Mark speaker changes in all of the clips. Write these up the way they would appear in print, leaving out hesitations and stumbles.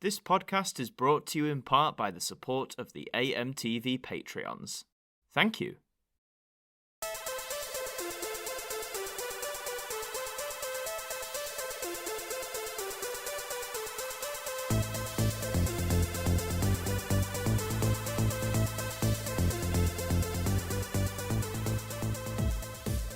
Speaker 1: This podcast is brought to you in part by the support of the AMTV Patreons. Thank you.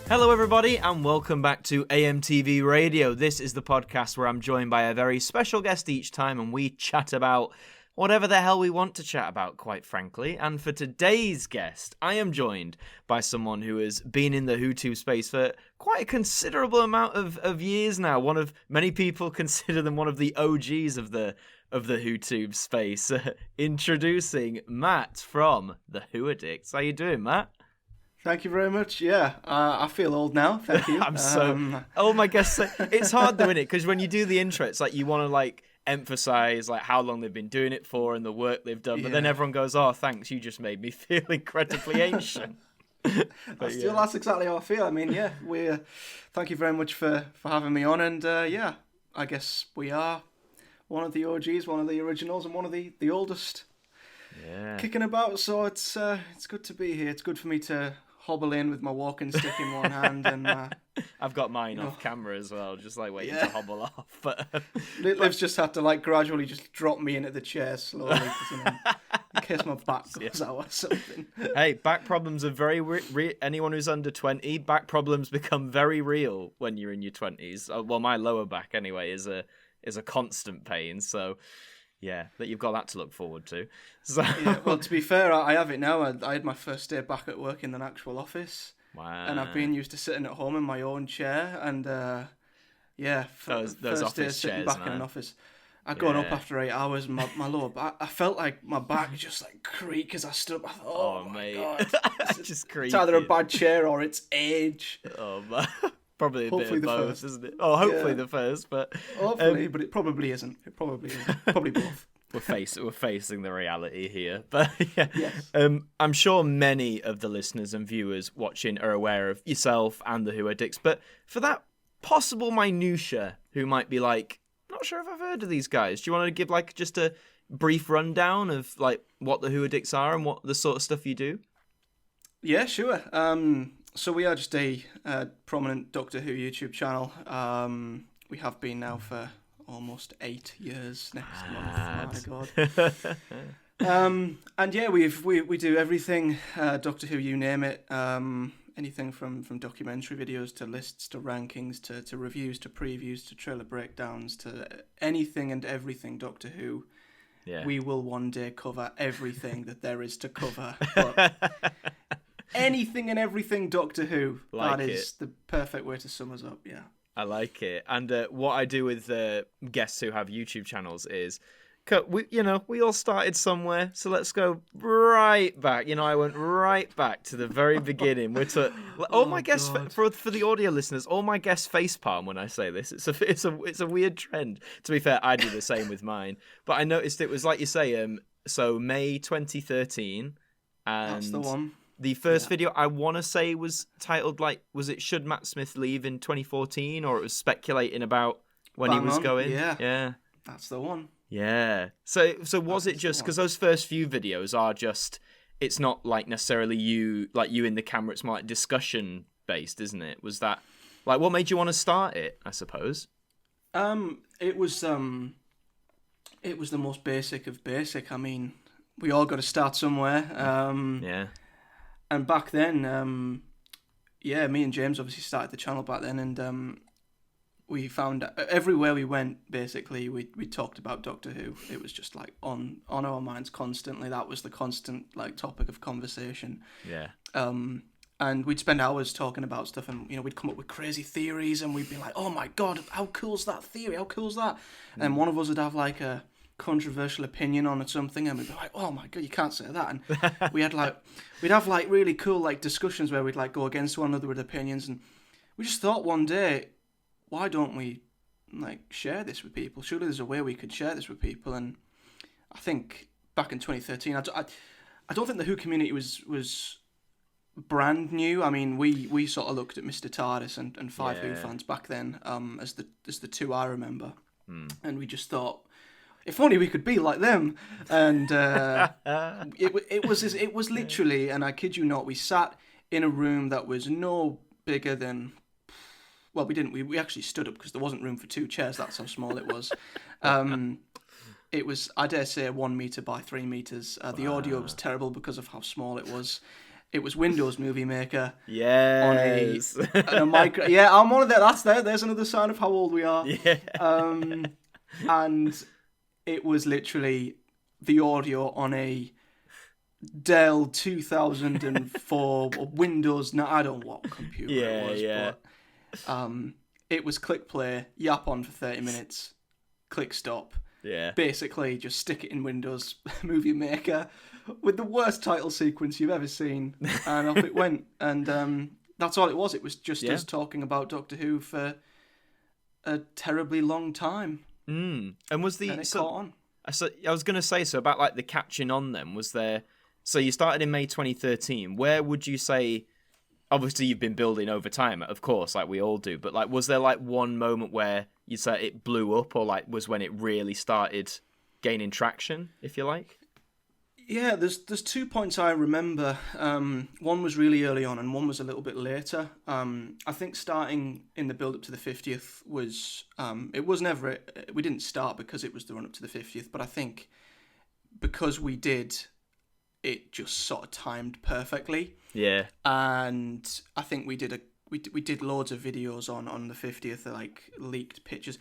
Speaker 1: Hello everybody and welcome back to AMTV Radio. This is the podcast where I'm joined by a very special guest each time and we chat about whatever the hell we want to chat about, quite frankly. And for today's guest, I am joined by someone who has been in the WhoTube space for quite a considerable amount of years now. Many people consider them one of the OGs of the WhoTube space. Introducing Matt from the Who Addicts. How you doing, Matt?
Speaker 2: Thank you very much. Yeah, I feel old now. Thank you.
Speaker 1: My guess. It's hard doing it because when you do the intro, it's like you want to like emphasize like how long they've been doing it for and the work they've done, but then everyone goes, "Oh, thanks, you just made me feel incredibly ancient."
Speaker 2: That's exactly how I feel. I mean, thank you very much for having me on, and I guess we are one of the OGs, one of the originals, and one of the oldest kicking about. So it's good to be here. It's good for me to hobble in with my walking stick in one hand, and
Speaker 1: I've got mine off camera as well, just like waiting to hobble off. But
Speaker 2: Liv's just had to like gradually just drop me into the chair slowly, in case my back goes out or something.
Speaker 1: Hey, back problems are very anyone who's under 20, back problems become very real when you're in your 20s. Well, my lower back anyway is a constant pain, so. Yeah, that you've got that to look forward to. So...
Speaker 2: Yeah, well, to be fair, I have it now. I had my first day back at work in an actual office.
Speaker 1: Wow.
Speaker 2: And I've been used to sitting at home in my own chair. And,
Speaker 1: those
Speaker 2: first
Speaker 1: office
Speaker 2: day sitting
Speaker 1: chairs,
Speaker 2: back
Speaker 1: man.
Speaker 2: in an office. I got up after 8 hours, and my lower back, I felt like my back just like creak as I stood up. I thought, oh my God.
Speaker 1: Just creaky.
Speaker 2: It's either a bad chair or it's age.
Speaker 1: Oh, man. Probably
Speaker 2: hopefully
Speaker 1: bit of both,
Speaker 2: first.
Speaker 1: Isn't it? Oh, hopefully the first, but
Speaker 2: hopefully, but it probably isn't. Probably both.
Speaker 1: We're facing the reality here, but
Speaker 2: Yes.
Speaker 1: I'm sure many of the listeners and viewers watching are aware of yourself and the Who Addicts, but for that possible minutia who might be like, not sure if I've heard of these guys, do you want to give like just a brief rundown of like what the Who Addicts are and what the sort of stuff you do?
Speaker 2: Yeah, sure. So we are just a prominent Doctor Who YouTube channel. We have been now for almost 8 years next month. My God. And yeah, we do everything Doctor Who, you name it. Anything from documentary videos to lists to rankings to reviews to previews to trailer breakdowns to anything and everything Doctor Who.
Speaker 1: Yeah.
Speaker 2: We will one day cover everything that there is to cover. But anything and everything Doctor Who.
Speaker 1: Like
Speaker 2: that is the perfect way to sum us up, yeah.
Speaker 1: I like it. And what I do with guests who have YouTube channels is, we all started somewhere, so let's go right back. I went right back to the very beginning. My guests, for the audio listeners, all my guests facepalm when I say this. It's a weird trend. To be fair, I do the same with mine. But I noticed it was like you say, so May 2013, and
Speaker 2: that's the one.
Speaker 1: The first video, I want to say, was titled, was it Should Matt Smith Leave in 2014? Or it was speculating about when he was going?
Speaker 2: Yeah. That's the one.
Speaker 1: Yeah. So was it just, because those first few videos are just, it's not like necessarily you in the camera, it's more like discussion based, isn't it? Was that, what made you want to start it, I suppose?
Speaker 2: It was the most basic of basic. I mean, we all got to start somewhere.
Speaker 1: Yeah.
Speaker 2: And back then, me and James obviously started the channel back then, and we found everywhere we went, basically, we talked about Doctor Who. It was just like on our minds constantly. That was the constant topic of conversation.
Speaker 1: Yeah.
Speaker 2: And we'd spend hours talking about stuff, and we'd come up with crazy theories, and we'd be like, "Oh my God, how cool's that theory? How cool's that?" And one of us would have like a controversial opinion on something, and we'd be like, "Oh my God, you can't say that." And we'd have really cool discussions where we'd go against one another with opinions, and we just thought one day, why don't we share this with people? Surely there's a way we could share this with people. And I think back in 2013, I don't think the Who community was brand new. I mean, we sort of looked at Mr. TARDIS and Five Who fans back then as the two I remember, and we just thought, if only we could be like them. And it was literally, and I kid you not, we sat in a room that was no bigger than, well, we didn't, we actually stood up because there wasn't room for 2 chairs. That's how small it was. It was, I dare say, 1 meter by 3 meters. The audio was terrible because of how small it was. It was Windows Movie Maker.
Speaker 1: Yes.
Speaker 2: On a micro. Yeah, I'm one of that. That's there. There's another sign of how old we are.
Speaker 1: Yeah.
Speaker 2: And it was literally the audio on a Dell 2004 or Windows. No, I don't know what computer it was, but it was click play, yap on for 30 minutes, click stop.
Speaker 1: Yeah.
Speaker 2: Basically, just stick it in Windows Movie Maker with the worst title sequence you've ever seen, and off it went. And that's all it was. It was just us talking about Doctor Who for a terribly long time.
Speaker 1: And was the
Speaker 2: and it caught on.
Speaker 1: So I was going to say, so about like the catching on then, was there, so you started in May 2013, where would you say, obviously you've been building over time, of course, like we all do, but like, was there like one moment where you'd say it blew up, or like was when it really started gaining traction, if you like?
Speaker 2: Yeah, there's 2 points I remember. One was really early on, and one was a little bit later. I think starting in the build-up to the 50th was... it was never... We didn't start because it was the run-up to the 50th, but I think because we did, it just sort of timed perfectly.
Speaker 1: Yeah. And
Speaker 2: I think we did loads of videos on the 50th, like leaked pictures.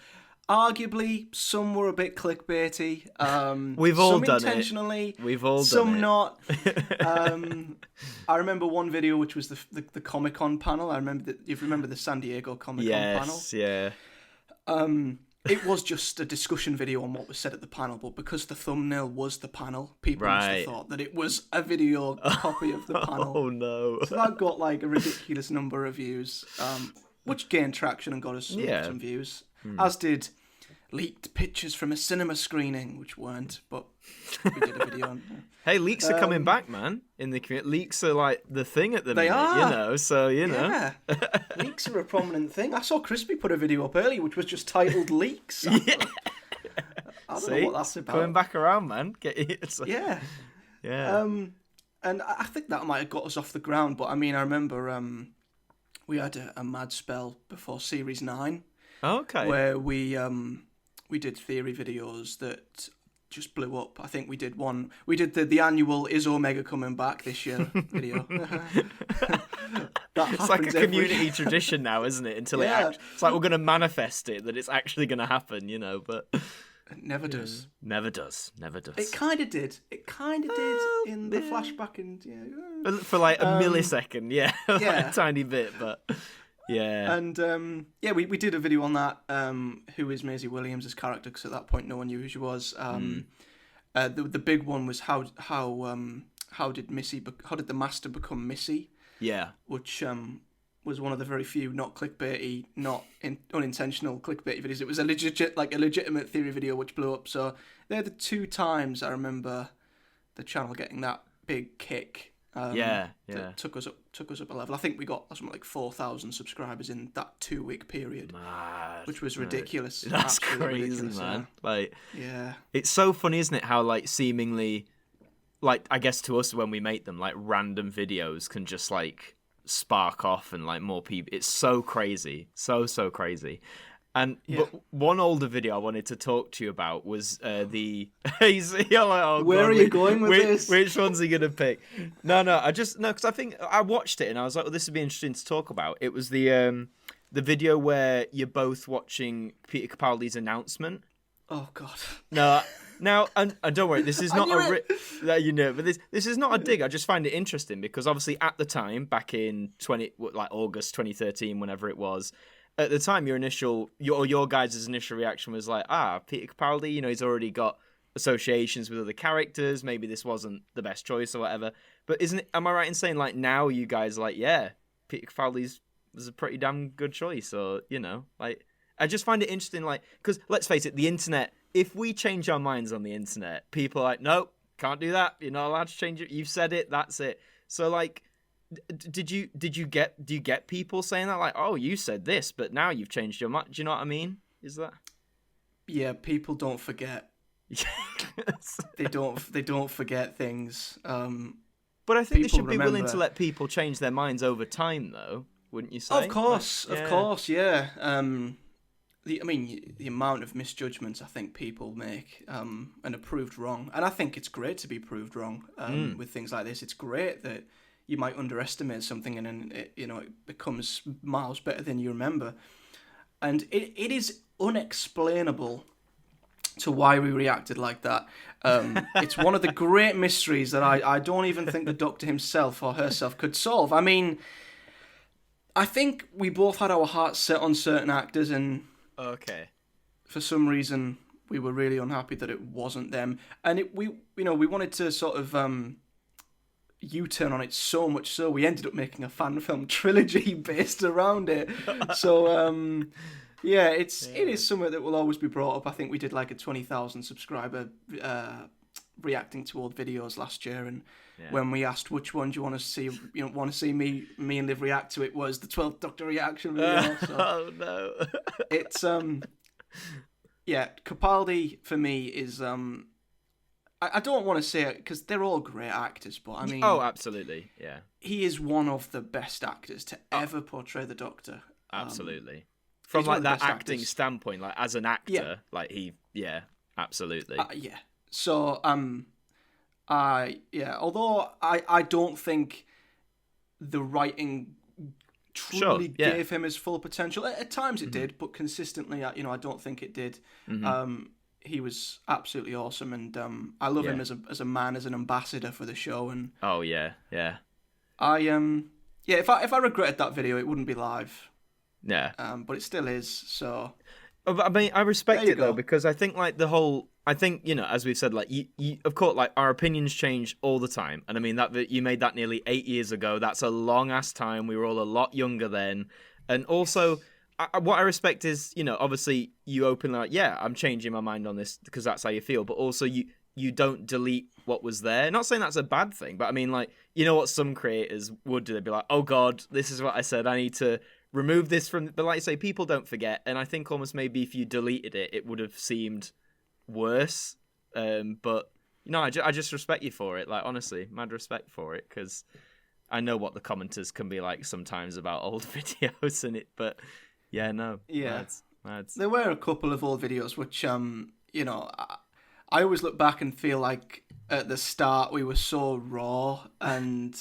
Speaker 2: Arguably, some were a bit clickbaity.
Speaker 1: We've all
Speaker 2: some
Speaker 1: done
Speaker 2: intentionally,
Speaker 1: it. We've all done
Speaker 2: some
Speaker 1: it.
Speaker 2: not. I remember one video which was the Comic-Con panel. I remember that. You remember the San Diego Comic-Con panel?
Speaker 1: Yes, yeah.
Speaker 2: It was just a discussion video on what was said at the panel, but because the thumbnail was the panel, people must have thought that it was a video copy of the panel.
Speaker 1: Oh no!
Speaker 2: So that got like a ridiculous number of views, which gained traction and got us some views. As did leaked pictures from a cinema screening, which weren't, but we did a video on.
Speaker 1: Hey, leaks are coming back, man. In the community, leaks are like the thing at the minute.
Speaker 2: They are,
Speaker 1: you know. So you know,
Speaker 2: leaks are a prominent thing. I saw Crispy put a video up early, which was just titled "Leaks."
Speaker 1: Yeah.
Speaker 2: I don't know what that's about.
Speaker 1: Coming back around, man.
Speaker 2: Yeah. And I think that might have got us off the ground, but I mean, I remember we had a mad spell before Series 9.
Speaker 1: Okay.
Speaker 2: Where we did theory videos that just blew up. I think we did one. We did the annual "Is Omega Coming Back This Year" video.
Speaker 1: It's like a community tradition now, isn't it? Until it's like we're going to manifest it that it's actually going to happen, you know. But
Speaker 2: it never does.
Speaker 1: Never does. Never does.
Speaker 2: It kind of did. It kind of did in the flashback, and
Speaker 1: for like a millisecond, like a tiny bit, but. Yeah. And
Speaker 2: we did a video on that. Who is Maisie Williams' character? Because at that point no one knew who she was. The big one was how did the Master become Missy?
Speaker 1: Yeah.
Speaker 2: Which was one of the very few not clickbaity, unintentional clickbaity videos. It was a legitimate theory video which blew up. So they're the 2 times I remember the channel getting that big kick. That took us up a level. I think we got something like 4,000 subscribers in that 2-week period, which was ridiculous.
Speaker 1: That's
Speaker 2: absolutely
Speaker 1: crazy,
Speaker 2: ridiculous,
Speaker 1: man. Like,
Speaker 2: yeah,
Speaker 1: it's so funny, isn't it? How like seemingly, like I guess to us when we make them, like random videos can just like spark off and like more people. It's so crazy, so crazy. And but one older video I wanted to talk to you about was the. You're like, oh,
Speaker 2: where
Speaker 1: God,
Speaker 2: are you going with this?
Speaker 1: Which one's he gonna pick? No, because I think I watched it and I was like, well, this would be interesting to talk about. It was the video where you're both watching Peter Capaldi's announcement.
Speaker 2: Oh God.
Speaker 1: No. Now, and don't worry, this is not but this is not a dig. I just find it interesting because obviously at the time, back in August 2013, whenever it was. At the time, your guys' initial reaction was like, Peter Capaldi, you know, he's already got associations with other characters. Maybe this wasn't the best choice or whatever. But am I right in saying like now you guys are like, yeah, Peter Capaldi was a pretty damn good choice, or you know, like I just find it interesting, like because let's face it, the internet. If we change our minds on the internet, people are like, nope, can't do that. You're not allowed to change it. You've said it. That's it. So like. Do you get people saying that like, oh, you said this, but now you've changed your mind? Do you know what I mean? Is that?
Speaker 2: Yeah, people don't forget They don't forget things.
Speaker 1: But I think they
Speaker 2: People
Speaker 1: should be willing
Speaker 2: remember.
Speaker 1: to let people change their minds over time, though. Wouldn't you say?
Speaker 2: Of course,
Speaker 1: Like,
Speaker 2: of course, yeah. The amount of misjudgments I think people make and are proved wrong, and I think it's great to be proved wrong with things like this. It's great that you might underestimate something and then it becomes miles better than you remember, and it is unexplainable to why we reacted like that. It's one of the great mysteries that I don't even think the Doctor himself or herself could solve. I mean, I think we both had our hearts set on certain actors, and
Speaker 1: Okay.
Speaker 2: for some reason we were really unhappy that it wasn't them. And we wanted to sort of U-turn on it so much so we ended up making a fan film trilogy based around it. So it is something that will always be brought up. I think we did like a 20,000 subscriber reacting to old videos last year, and when we asked which one do you want to see, me and Liv react to, it was the 12th Doctor reaction video. So
Speaker 1: Oh no.
Speaker 2: it's Capaldi for me is I don't want to say it because they're all great actors, but I mean,
Speaker 1: oh, absolutely, yeah,
Speaker 2: he is one of the best actors to ever portray the Doctor.
Speaker 1: absolutely. From
Speaker 2: he's one
Speaker 1: like
Speaker 2: of the
Speaker 1: that
Speaker 2: best
Speaker 1: acting
Speaker 2: actors.
Speaker 1: standpoint, like as an actor, like absolutely.
Speaker 2: Yeah. So although I don't think the writing truly gave him his full potential. At times it did, but consistently, I don't think it did. He was absolutely awesome, and I love him as a man, as an ambassador for the show. And
Speaker 1: oh yeah.
Speaker 2: if I regretted that video, it wouldn't be live.
Speaker 1: Yeah.
Speaker 2: But it still is. So
Speaker 1: I mean, I respect
Speaker 2: There you
Speaker 1: it though,
Speaker 2: go.
Speaker 1: because I think like as we've said, like you of course, like our opinions change all the time, and I mean that you made that nearly 8 years ago. That's a long ass time. We were all a lot younger then, and also what I respect is, obviously you openly like, yeah, I'm changing my mind on this because that's how you feel, but also you don't delete what was there. Not saying that's a bad thing, but I mean, like, what some creators would do, they'd be like, oh god, this is what I said, I need to remove this from, but like I say, people don't forget, and I think almost maybe if you deleted it, it would have seemed worse. But I just respect you for it. Like, honestly, mad respect for it, because I know what the commenters can be like sometimes about old videos and it. But yeah, no, mads.
Speaker 2: There were a couple of old videos which I always look back and feel like at the start we were so raw and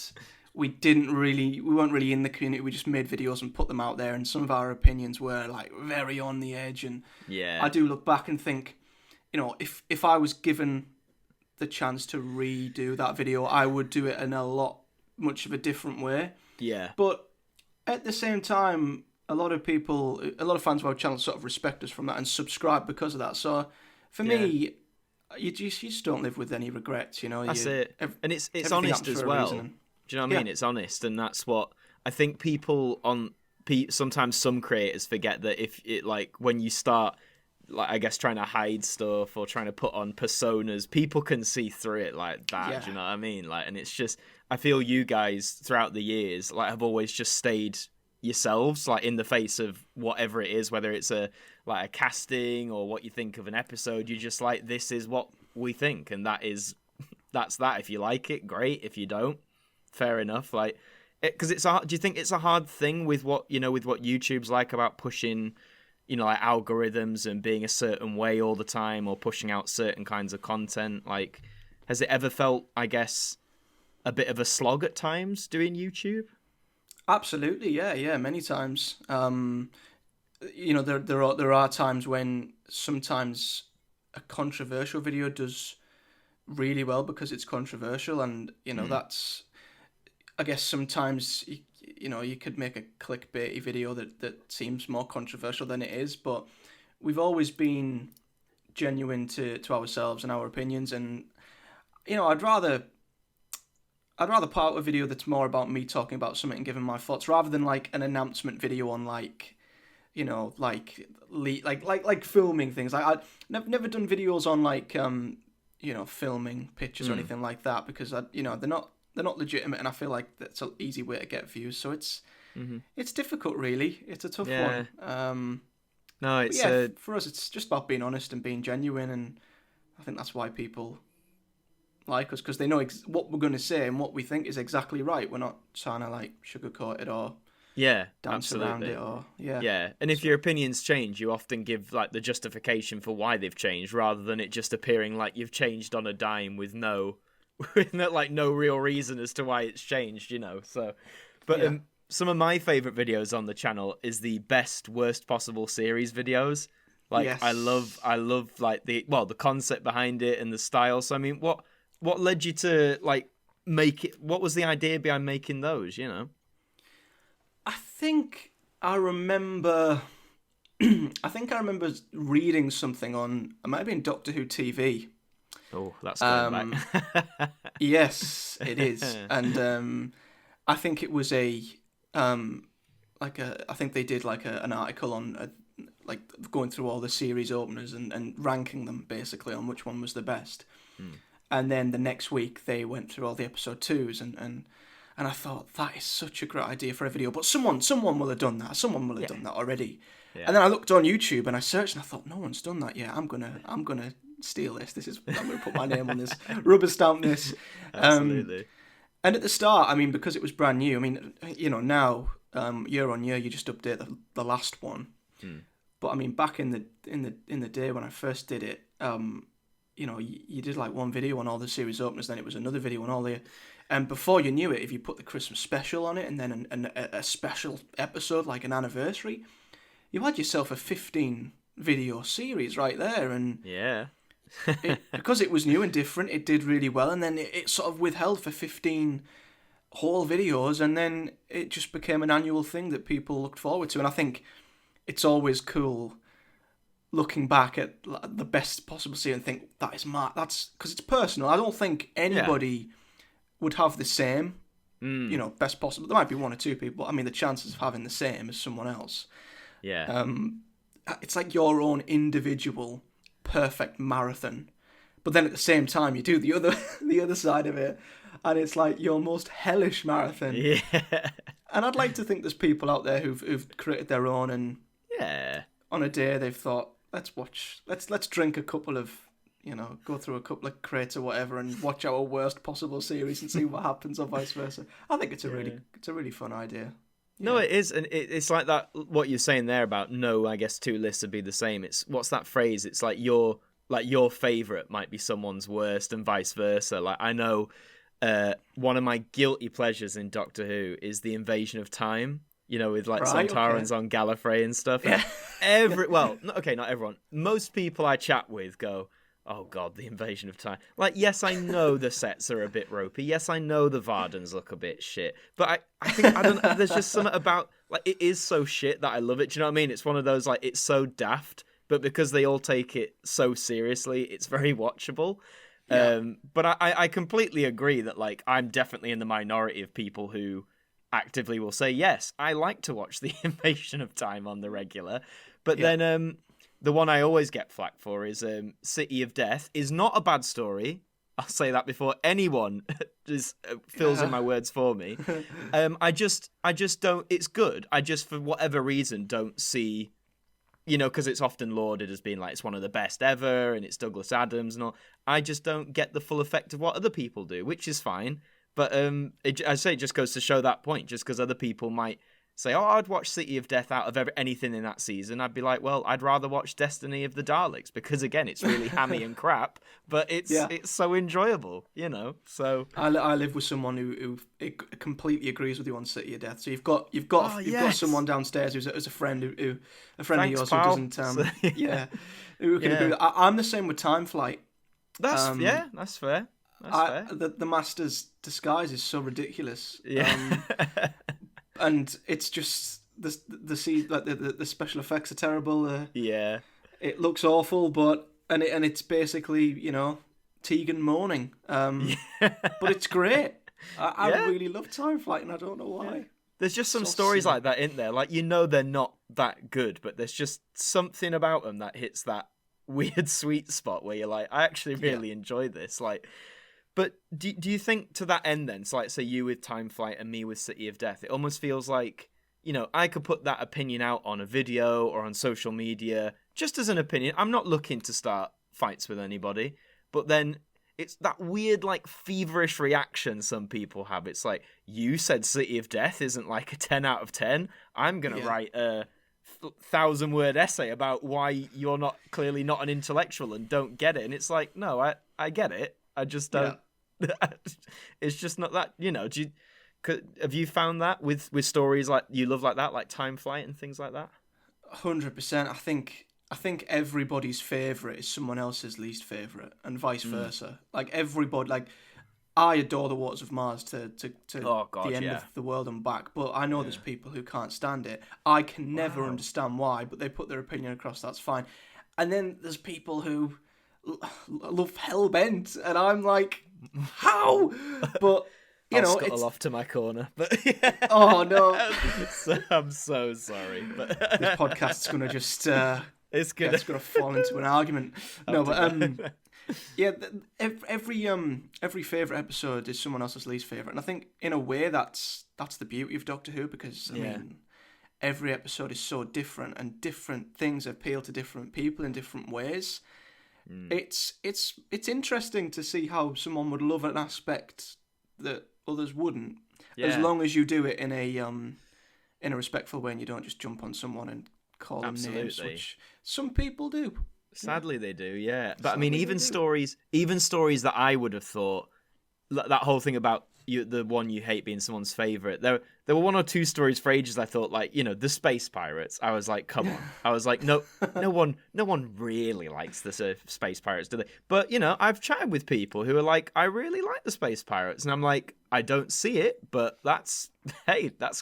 Speaker 2: we weren't really in the community. We just made videos and put them out there, and some of our opinions were like very on the edge. And I do look back and think, if I was given the chance to redo that video, I would do it in much of a different way. Yeah. But at the same time, a lot of fans of our channel sort of respect us from that and subscribe because of that. So for me, you just don't live with any regrets,
Speaker 1: That's it. And it's honest as well. Do you know what I mean? It's honest, and that's what I think people sometimes some creators forget, that if it, like, when you start, like, I guess, trying to hide stuff or trying to put on personas, people can see through it like that. Yeah. Do you know what I mean? Like, and it's just, I feel you guys throughout the years, like, have always just stayed yourselves, like, in the face of whatever it is, whether it's a casting or what you think of an episode. You're just like, this is what we think, and that's that. If you like it, great. If you don't, fair enough. Like, because do you think it's a hard thing with what YouTube's like about pushing, like, algorithms and being a certain way all the time, or pushing out certain kinds of content? Like, has it ever felt, I guess, a bit of a slog at times doing YouTube?
Speaker 2: Absolutely, yeah, many times. There are times when sometimes a controversial video does really well because it's controversial, and that's, I guess, sometimes you could make a clickbaity video that seems more controversial than it is, but we've always been genuine to ourselves and our opinions, and I'd rather put out a video that's more about me talking about something and giving my thoughts, rather than like an announcement video on like filming things. Like, I've never done videos on like filming pictures or anything like that, because they're not legitimate, and I feel like that's an easy way to get views. So it's difficult, really. It's a tough one.
Speaker 1: No, it's
Speaker 2: for us, it's just about being honest and being genuine, and I think that's why people like us, because they know what we're going to say and what we think is exactly right. We're not trying to like sugarcoat it or dance around it or
Speaker 1: And if your opinions change, you often give like the justification for why they've changed, rather than it just appearing like you've changed on a dime with no real reason as to why it's changed, you know. So, but some of my favorite videos on the channel is the best worst possible series videos. Like I love like the concept behind it and the style. So I mean, what led you to like make it? What was the idea behind making those? You know,
Speaker 2: I think I remember reading something on, it might have been Doctor Who TV.
Speaker 1: Oh, that's going back.
Speaker 2: Yes, it is, and I think it was I think they did like an article on like going through all the series openers and ranking them basically on which one was the best. And then the next week they went through all the episode 2s and I thought that is such a great idea for a video, but someone will have done that. Someone will have done that already. Yeah. And then I looked on YouTube and I searched and I thought, no one's done that yet. I'm gonna steal this. I'm gonna put my name on this, rubber stamp this.
Speaker 1: Absolutely.
Speaker 2: And at the start, I mean, because it was brand new. I mean, you know, now year on year you just update the last one. But I mean, back in the day when I first did it, you know, you did like one video on all the series openers, then it was another video on all the, and before you knew it, if you put the Christmas special on it and then a special episode like an anniversary, you had yourself a 15 video series right there. And because it was new and different, it did really well, and then it sort of withheld for 15 whole videos, and then it just became an annual thing that people looked forward to. And I think it's always cool looking back at the best possible series and think that is that's because it's personal. I don't think anybody would have the same, you know, best possible. There might be one or two people, but I mean the chances of having the same as someone else. Yeah. It's like your own individual perfect marathon, but then at the same time you do the other side of it, and it's like your most hellish marathon. Yeah. And I'd like to think there's people out there who've created their own, and on a day they've thought, let's drink a couple of, you know, go through a couple of crates or whatever and watch our worst possible series and see what happens, or vice versa. I think it's a really fun idea.
Speaker 1: No, it is, and it's like that. What you're saying there about I guess 2 lists would be the same. It's what's that phrase? It's like your favorite might be someone's worst, and vice versa. Like I know, one of my guilty pleasures in Doctor Who is the Invasion of Time. You know, with like Sontarans on Gallifrey and stuff. Yeah. Not everyone. Most people I chat with go, oh God, the Invasion of Time. Like, yes, I know the sets are a bit ropey. Yes, I know the Vardens look a bit shit. But I think, I don't know, there's just something about, like, it is so shit that I love it. Do you know what I mean? It's one of those, like, it's so daft, but because they all take it so seriously, it's very watchable. Yeah. But I completely agree that, like, I'm definitely in the minority of people who actively will say, yes, I like to watch the Invasion of Time on the regular. But then the one I always get flack for is City of Death is not a bad story. I'll say that before anyone just fills in my words for me. I just don't, it's good. I just, for whatever reason, don't see, you know, because it's often lauded as being like, it's one of the best ever and it's Douglas Adams and all. I just don't get the full effect of what other people do, which is fine. But I say it just goes to show that point, just because other people might say, oh, I'd watch City of Death out of anything in that season. I'd be like, well, I'd rather watch Destiny of the Daleks, because, again, it's really hammy and crap, but it's so enjoyable, you know? So
Speaker 2: I live with someone who completely agrees with you on City of Death. So you've got someone downstairs who's a friend of yours who doesn't who can agree with. I'm the same with Time Flight.
Speaker 1: That's fair.
Speaker 2: The Master's disguise is so ridiculous. Yeah. And it's just the special effects are terrible. It looks awful, but it's basically, you know, Tegan moaning. But it's great. I really love Time Flight, and I don't know why.
Speaker 1: Yeah. There's just some stories like that, isn't there? Like, you know, they're not that good, but there's just something about them that hits that weird sweet spot where you're like, I actually really enjoy this. Like. But do you think to that end then, so like say you with Time Flight and me with City of Death, it almost feels like, you know, I could put that opinion out on a video or on social media just as an opinion. I'm not looking to start fights with anybody. But then it's that weird, like, feverish reaction some people have. It's like, you said City of Death isn't like a 10 out of 10. I'm going to write a 1,000-word essay about why you're clearly not an intellectual and don't get it. And it's like, no, I get it. I just don't. Yeah. It's just not that, have you found that with stories like you love like that, like Time Flight and things like that?
Speaker 2: 100%. I think everybody's favourite is someone else's least favourite, and vice versa. Like, everybody, like, I adore The Waters of Mars to
Speaker 1: oh, God,
Speaker 2: the end of the world and back, but I know there's people who can't stand it. I can never understand why, but they put their opinion across, that's fine. And then there's people who love Hellbent, and I'm like, how? But,
Speaker 1: I'll scuttle off to my corner. But
Speaker 2: oh, no.
Speaker 1: I'm so sorry. But
Speaker 2: this podcast's going to just...
Speaker 1: it's gonna
Speaker 2: fall into an argument. No, but yeah, every favourite episode is someone else's least favourite, and I think in a way that's the beauty of Doctor Who, because I mean, every episode is so different, and different things appeal to different people in different ways. It's interesting to see how someone would love an aspect that others wouldn't, as long as you do it in a respectful way, and you don't just jump on someone and call them names, which some people do.
Speaker 1: Sadly, they do, yeah. But I mean, even stories that I would have thought, that whole thing about the one you hate being someone's favourite. There were one or two stories for ages I thought, like, the space pirates. I was like, come on. I was like, no one really likes the space pirates, do they? But I've chatted with people who are like, I really like the space pirates, and I'm like, I don't see it, but that's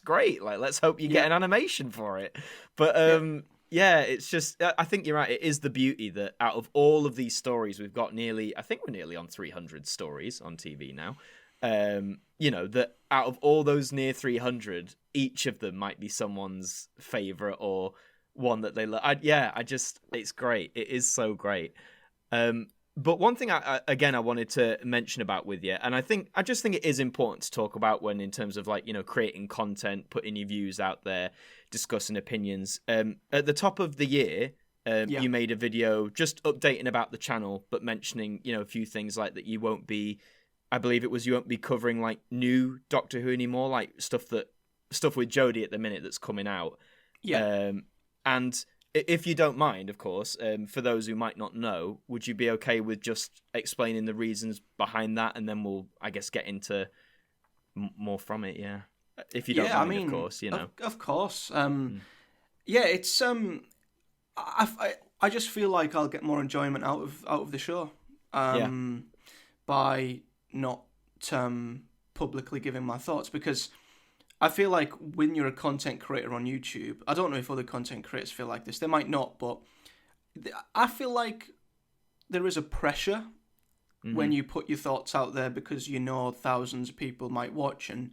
Speaker 1: great. Like, let's hope you get an animation for it. But yeah, it's just, I think you're right. It is the beauty that out of all of these stories, we've got I think we're nearly on 300 stories on TV now. That out of all those near 300, each of them might be someone's favorite or one that they love. It's great. It is so great. But one thing I wanted to mention about with you, and I just think it is important to talk about when, in terms of, like, creating content, putting your views out there, discussing opinions. At the top of the year, you made a video just updating about the channel, but mentioning, a few things like that you won't be covering, like, new Doctor Who anymore, like stuff with Jodie at the minute that's coming out. Yeah. And if you don't mind, of course, for those who might not know, would you be okay with just explaining the reasons behind that, and then we'll, I guess, get into more from it? Yeah. If you don't mind, of course,
Speaker 2: Of course. Yeah, it's I just feel like I'll get more enjoyment out of the show by not publicly giving my thoughts, because I feel like when you're a content creator on YouTube, I don't know if other content creators feel like this, they might not, but I feel like there is a pressure when you put your thoughts out there, because thousands of people might watch, and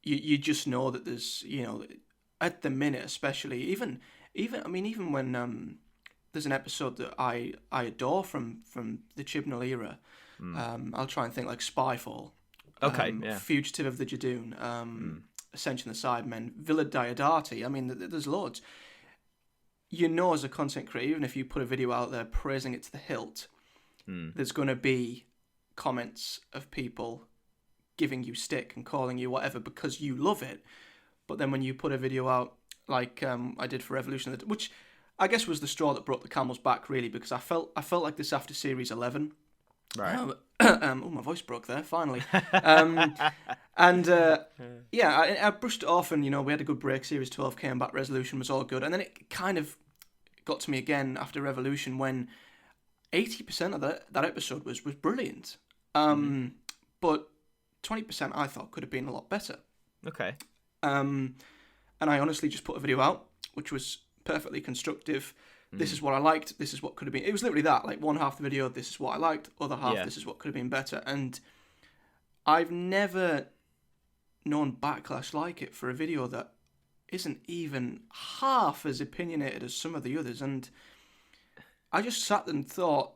Speaker 2: you just know that there's, at the minute especially, even when there's an episode that I adore from the Chibnall era. I'll try and think, like Spyfall, Fugitive of the Jadoon, Ascension of the Cybermen, Villa Diodati. I mean, there's loads. As a content creator, even if you put a video out there praising it to the hilt, there's going to be comments of people giving you stick and calling you whatever because you love it. But then when you put a video out, like I did for Revolution, which I guess was the straw that broke the camel's back, really, because I felt like this after Series 11. Right. My voice broke there, finally. I brushed it off, and, we had a good break. Series 12 came back, Resolution was all good. And then it kind of got to me again after Revolution, when 80% of that episode was brilliant. But 20% I thought could have been a lot better.
Speaker 1: Okay.
Speaker 2: And I honestly just put a video out, which was perfectly constructive. This is what I liked, this is what could have been. It was literally that, like, one half the video, this is what I liked, other half, this is what could have been better. And I've never known backlash like it for a video that isn't even half as opinionated as some of the others. And I just sat and thought,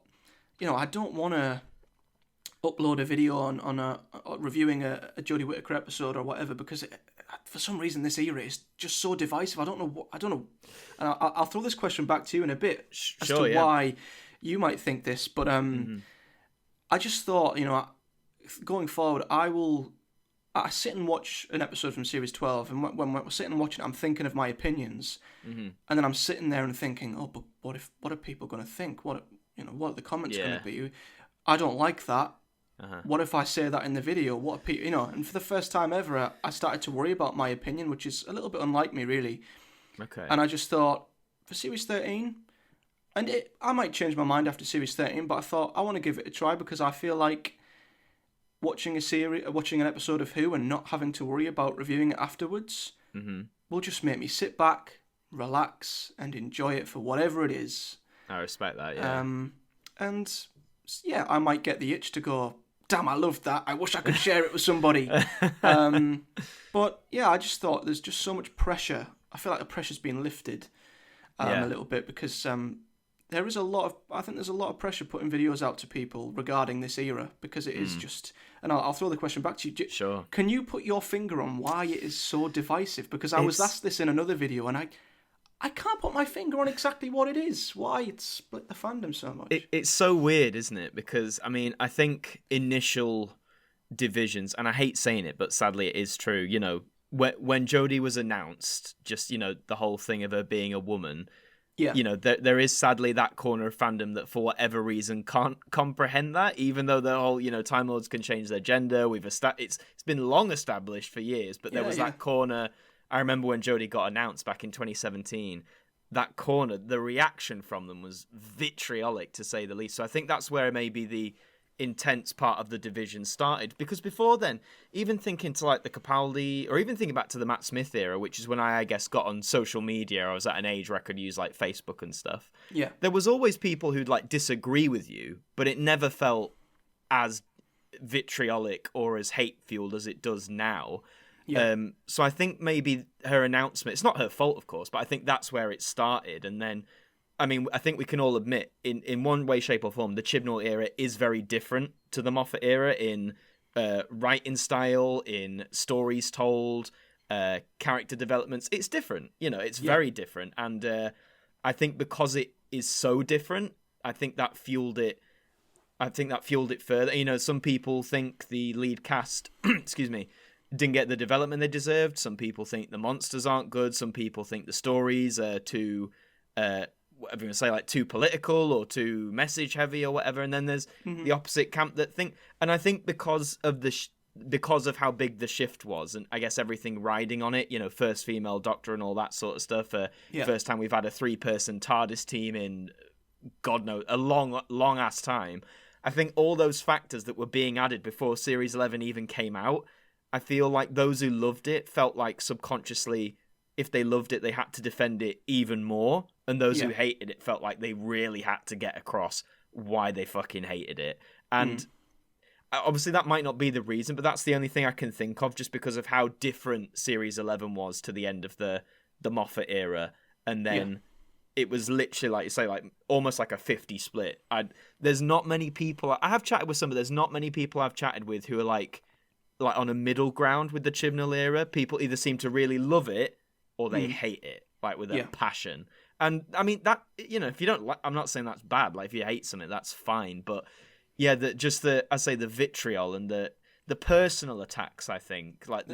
Speaker 2: I don't want to upload a video on reviewing a Jodie Whittaker episode or whatever, because for some reason this era is just so divisive. I don't know. And I'll throw this question back to you in a bit as to why you might think this, but I just thought, going forward, I sit and watch an episode from Series 12, and when we're sitting and watching it, I'm thinking of my opinions, and then I'm sitting there and thinking, oh, but what are people going to think? What are the comments going to be? I don't like that. What if I say that in the video? What are people, and for the first time ever, I started to worry about my opinion, which is a little bit unlike me, really.
Speaker 1: Okay.
Speaker 2: And I just thought, for Series 13, and I might change my mind after Series 13, but I thought I want to give it a try because I feel like watching an episode of Who and not having to worry about reviewing it afterwards will just make me sit back, relax, and enjoy it for whatever it is.
Speaker 1: I respect that, yeah.
Speaker 2: And yeah, I might get the itch to go, damn, I loved that. I wish I could share it with somebody. But yeah, I just thought there's just so much pressure. I feel like the pressure's been lifted a little bit because there is I think there's a lot of pressure putting videos out to people regarding this era because it is just, and I'll throw the question back to you.
Speaker 1: Sure.
Speaker 2: Can you put your finger on why it is so divisive? Because I was asked this in another video and I can't put my finger on exactly what it is, why it's split the fandom so much.
Speaker 1: It's so weird, isn't it? Because, I mean, I think initial divisions, and I hate saying it, but sadly it is true, when Jodie was announced, just, the whole thing of her being a woman, there is sadly that corner of fandom that for whatever reason can't comprehend that, even though the whole, Time Lords can change their gender. It's been long established for years, but there was that corner. I remember when Jodie got announced back in 2017, that corner, the reaction from them was vitriolic to say the least. So I think that's where maybe the intense part of the division started, because before then, even thinking to like the Capaldi, or even thinking back to the Matt Smith era, which is when I guess got on social media. I was at an age where I could use like Facebook and stuff.
Speaker 2: Yeah, there
Speaker 1: was always people who'd like disagree with you, but it never felt as vitriolic or as hate fueled as it does now. Yeah. So I think maybe her announcement, it's not her fault, of course, but I think that's where it started. And then, I mean, I think we can all admit, in one way, shape or form, the Chibnall era is very different to the Moffat era in writing style, in stories told, character developments. It's different, it's very different. And I think because it is so different, I think that fueled it. Further. Some people think the lead cast, excuse me, didn't get the development they deserved. Some people think the monsters aren't good. Some people think the stories are too, whatever you want to say, like too political or too message heavy or whatever. And then there's the opposite camp that think, and I think because of how big the shift was, and I guess everything riding on it, first female Doctor and all that sort of stuff. First time we've had a 3-person TARDIS team in, God knows, a long ass time. I think all those factors that were being added before Series 11 even came out, I feel like those who loved it felt like subconsciously, if they loved it, they had to defend it even more. And those who hated it felt like they really had to get across why they fucking hated it. And obviously that might not be the reason, but that's the only thing I can think of, just because of how different Series 11 was to the end of the Moffat era. And then it was literally, like you say, like almost like a 50 split. There's not many people, I have chatted with there's not many people I've chatted with who are like on a middle ground with the Chibnall era. People either seem to really love it or they hate it, like with a passion. And I mean that, if you don't like, I'm not saying that's bad. Like if you hate something, that's fine. But yeah, the vitriol and the personal attacks, I think, like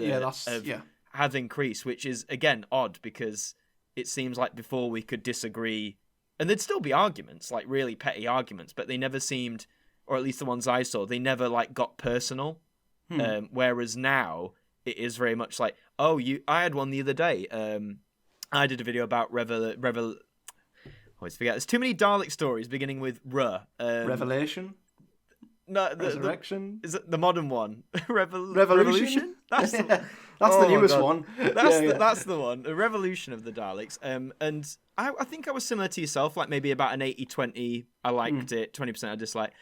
Speaker 1: have increased, which is again odd because it seems like before we could disagree, and there'd still be arguments, like really petty arguments, but they never seemed, or at least the ones I saw, they never like got personal. Whereas now it is very much like, I had one the other day. I did a video about always forget. There's too many Dalek stories beginning with
Speaker 2: Revelation.
Speaker 1: No,
Speaker 2: Resurrection.
Speaker 1: Is it the modern one?
Speaker 2: Revolution.
Speaker 1: That's the
Speaker 2: newest one.
Speaker 1: That's the one. The Revolution of the Daleks. And I think I was similar to yourself, like maybe about an 80-20. I liked it, 20% I disliked.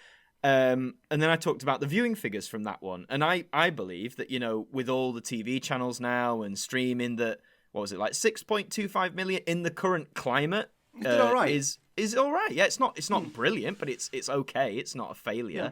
Speaker 1: And then I talked about the viewing figures from that one. And I believe that, with all the TV channels now and streaming, that, what was it, like 6.25 million in the current climate
Speaker 2: all right.
Speaker 1: is all right. Yeah, it's not brilliant, but it's okay. It's not a failure. Yeah.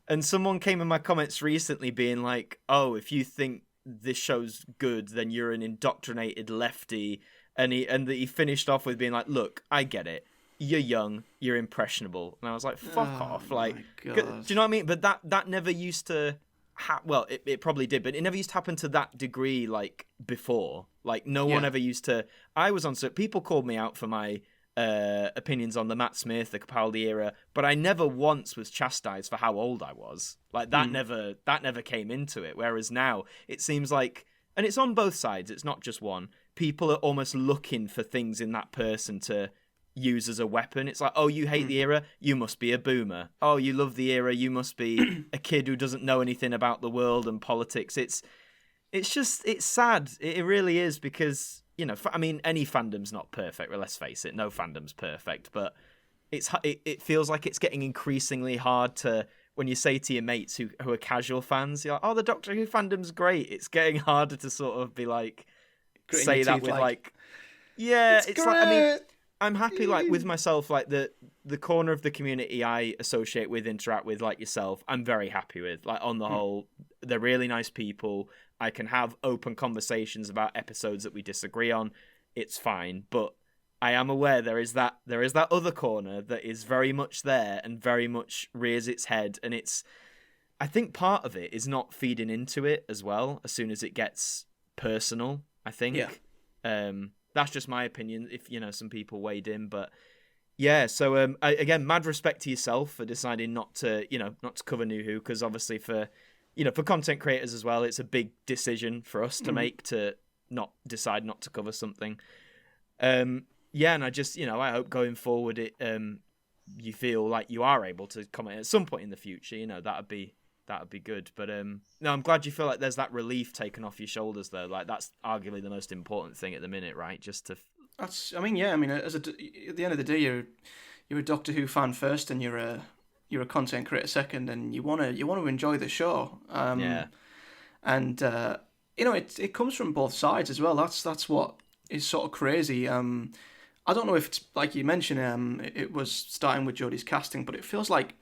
Speaker 1: And someone came in my comments recently being like, if you think this show's good, then you're an indoctrinated lefty. And he finished off with being like, look, I get it. you're young, you're impressionable. And I was like, fuck off. Like,
Speaker 2: my
Speaker 1: do
Speaker 2: God.
Speaker 1: you know what I mean? But that never used to well, it probably did, but it never used to happen to that degree, like, before. Like, no one ever used to... I was on... So people called me out for my opinions on the Matt Smith, the Capaldi era, but I never once was chastised for how old I was. Like, that never came into it. Whereas now, it seems like... And it's on both sides, it's not just one. People are almost looking for things in that person to use as a weapon. It's like, oh, you hate the era? You must be a boomer. Oh, you love the era? You must be a kid who doesn't know anything about the world and politics. It's sad. It really is, because, you know, I mean, any fandom's not perfect. Well, let's face it, no fandom's perfect. But it feels like it's getting increasingly hard to, when you say to your mates who are casual fans, you're like, oh, the Doctor Who fandom's great. It's getting harder to sort of be like, say that with like, yeah, it's like, I mean, I'm happy, like, with myself, like, the corner of the community I associate with, interact with, like yourself, I'm very happy with. Like, on the whole, they're really nice people. I can have open conversations about episodes that we disagree on. It's fine. But I am aware there is that other corner that is very much there and very much rears its head. And I think part of it is not feeding into it as well, as soon as it gets personal, I think. Yeah. That's just my opinion, if, you know, some people weighed in. But yeah, so again, mad respect to yourself for deciding not to cover New Who, because obviously for content creators as well, it's a big decision for us to make, to not decide not to cover something. Yeah, and I just, you know, I hope going forward you feel like you are able to comment at some point in the future. You know, that'd be good. But no, I'm glad you feel like there's that relief taken off your shoulders, though. Like, that's arguably the most important thing at the minute, right? Just to...
Speaker 2: That's, I mean, yeah, I mean, at the end of the day, you're a Doctor Who fan first, and you're a content creator second, and you want to enjoy the show. Yeah. And you know, it comes from both sides as well. That's what is sort of crazy. I don't know if it's like you mentioned, it was starting with Jodie's casting, but it feels like,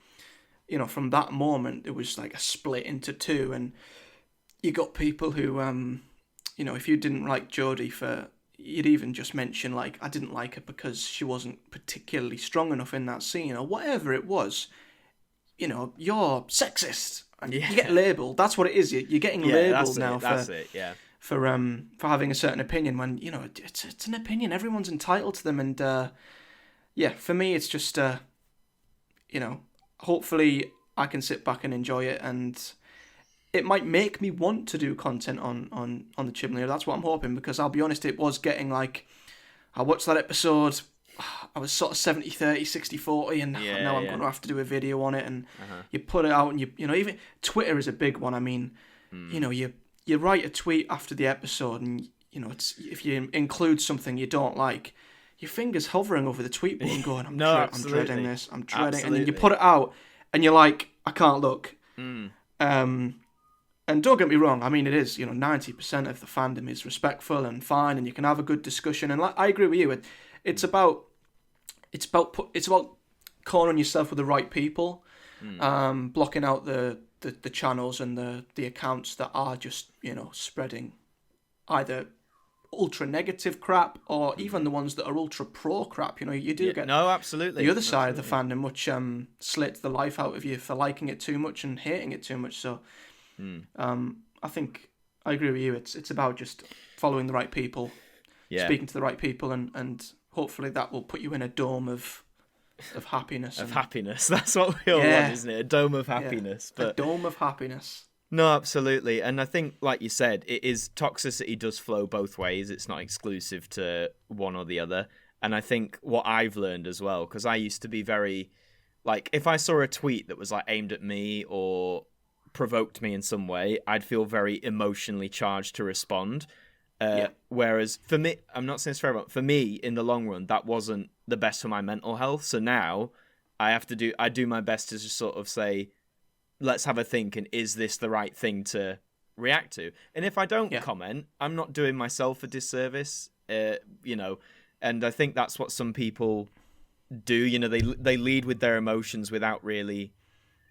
Speaker 2: you know, from that moment, it was like a split into two, and you got people who, you know, if you didn't like Jodie you'd even just mention, like, I didn't like her because she wasn't particularly strong enough in that scene, or whatever it was, you know, you're sexist, and you get labelled. That's what it is. You're getting labelled now for having a certain opinion, when, you know, it's an opinion. Everyone's entitled to them, and yeah, for me, it's just, you know, hopefully I can sit back and enjoy it, and it might make me want to do content on the Chibnall. That's what I'm hoping, because I'll be honest, it was getting like, I watched that episode, I was sort of 70-30, 60-40, and now I'm going to have to do a video on it, and you put it out, and you know, even Twitter is a big one. I mean, you know, you write a tweet after the episode, and, you know, it's, if you include something you don't like, your finger's hovering over the tweet button going, I'm dreading this, I'm dreading it. And then you put it out, and you're like, I can't look. And don't get me wrong, I mean, it is, you know, 90% of the fandom is respectful and fine, and you can have a good discussion. And like, I agree with you. It's about cornering yourself with the right people, blocking out the channels and the accounts that are just, you know, spreading either ultra negative crap, or even the ones that are ultra pro crap. You know, you do get
Speaker 1: absolutely
Speaker 2: the other side of the fandom, which slits the life out of you for liking it too much and hating it too much. So I think I agree with you. It's about just following the right people, speaking to the right people, and hopefully that will put you in a dome of happiness.
Speaker 1: Happiness. That's what we all want, isn't it? A dome of happiness.
Speaker 2: Yeah. A dome of happiness.
Speaker 1: No, absolutely. And I think, like you said, toxicity does flow both ways. It's not exclusive to one or the other. And I think what I've learned as well, because I used to be very, like, if I saw a tweet that was like aimed at me or provoked me in some way, I'd feel very emotionally charged to respond. Whereas for me, I'm not saying it's for everyone, for me, in the long run, that wasn't the best for my mental health. So now I do my best to just sort of say, let's have a think, and is this the right thing to react to? And if I don't comment, I'm not doing myself a disservice, you know. And I think that's what some people do. You know, they lead with their emotions without really.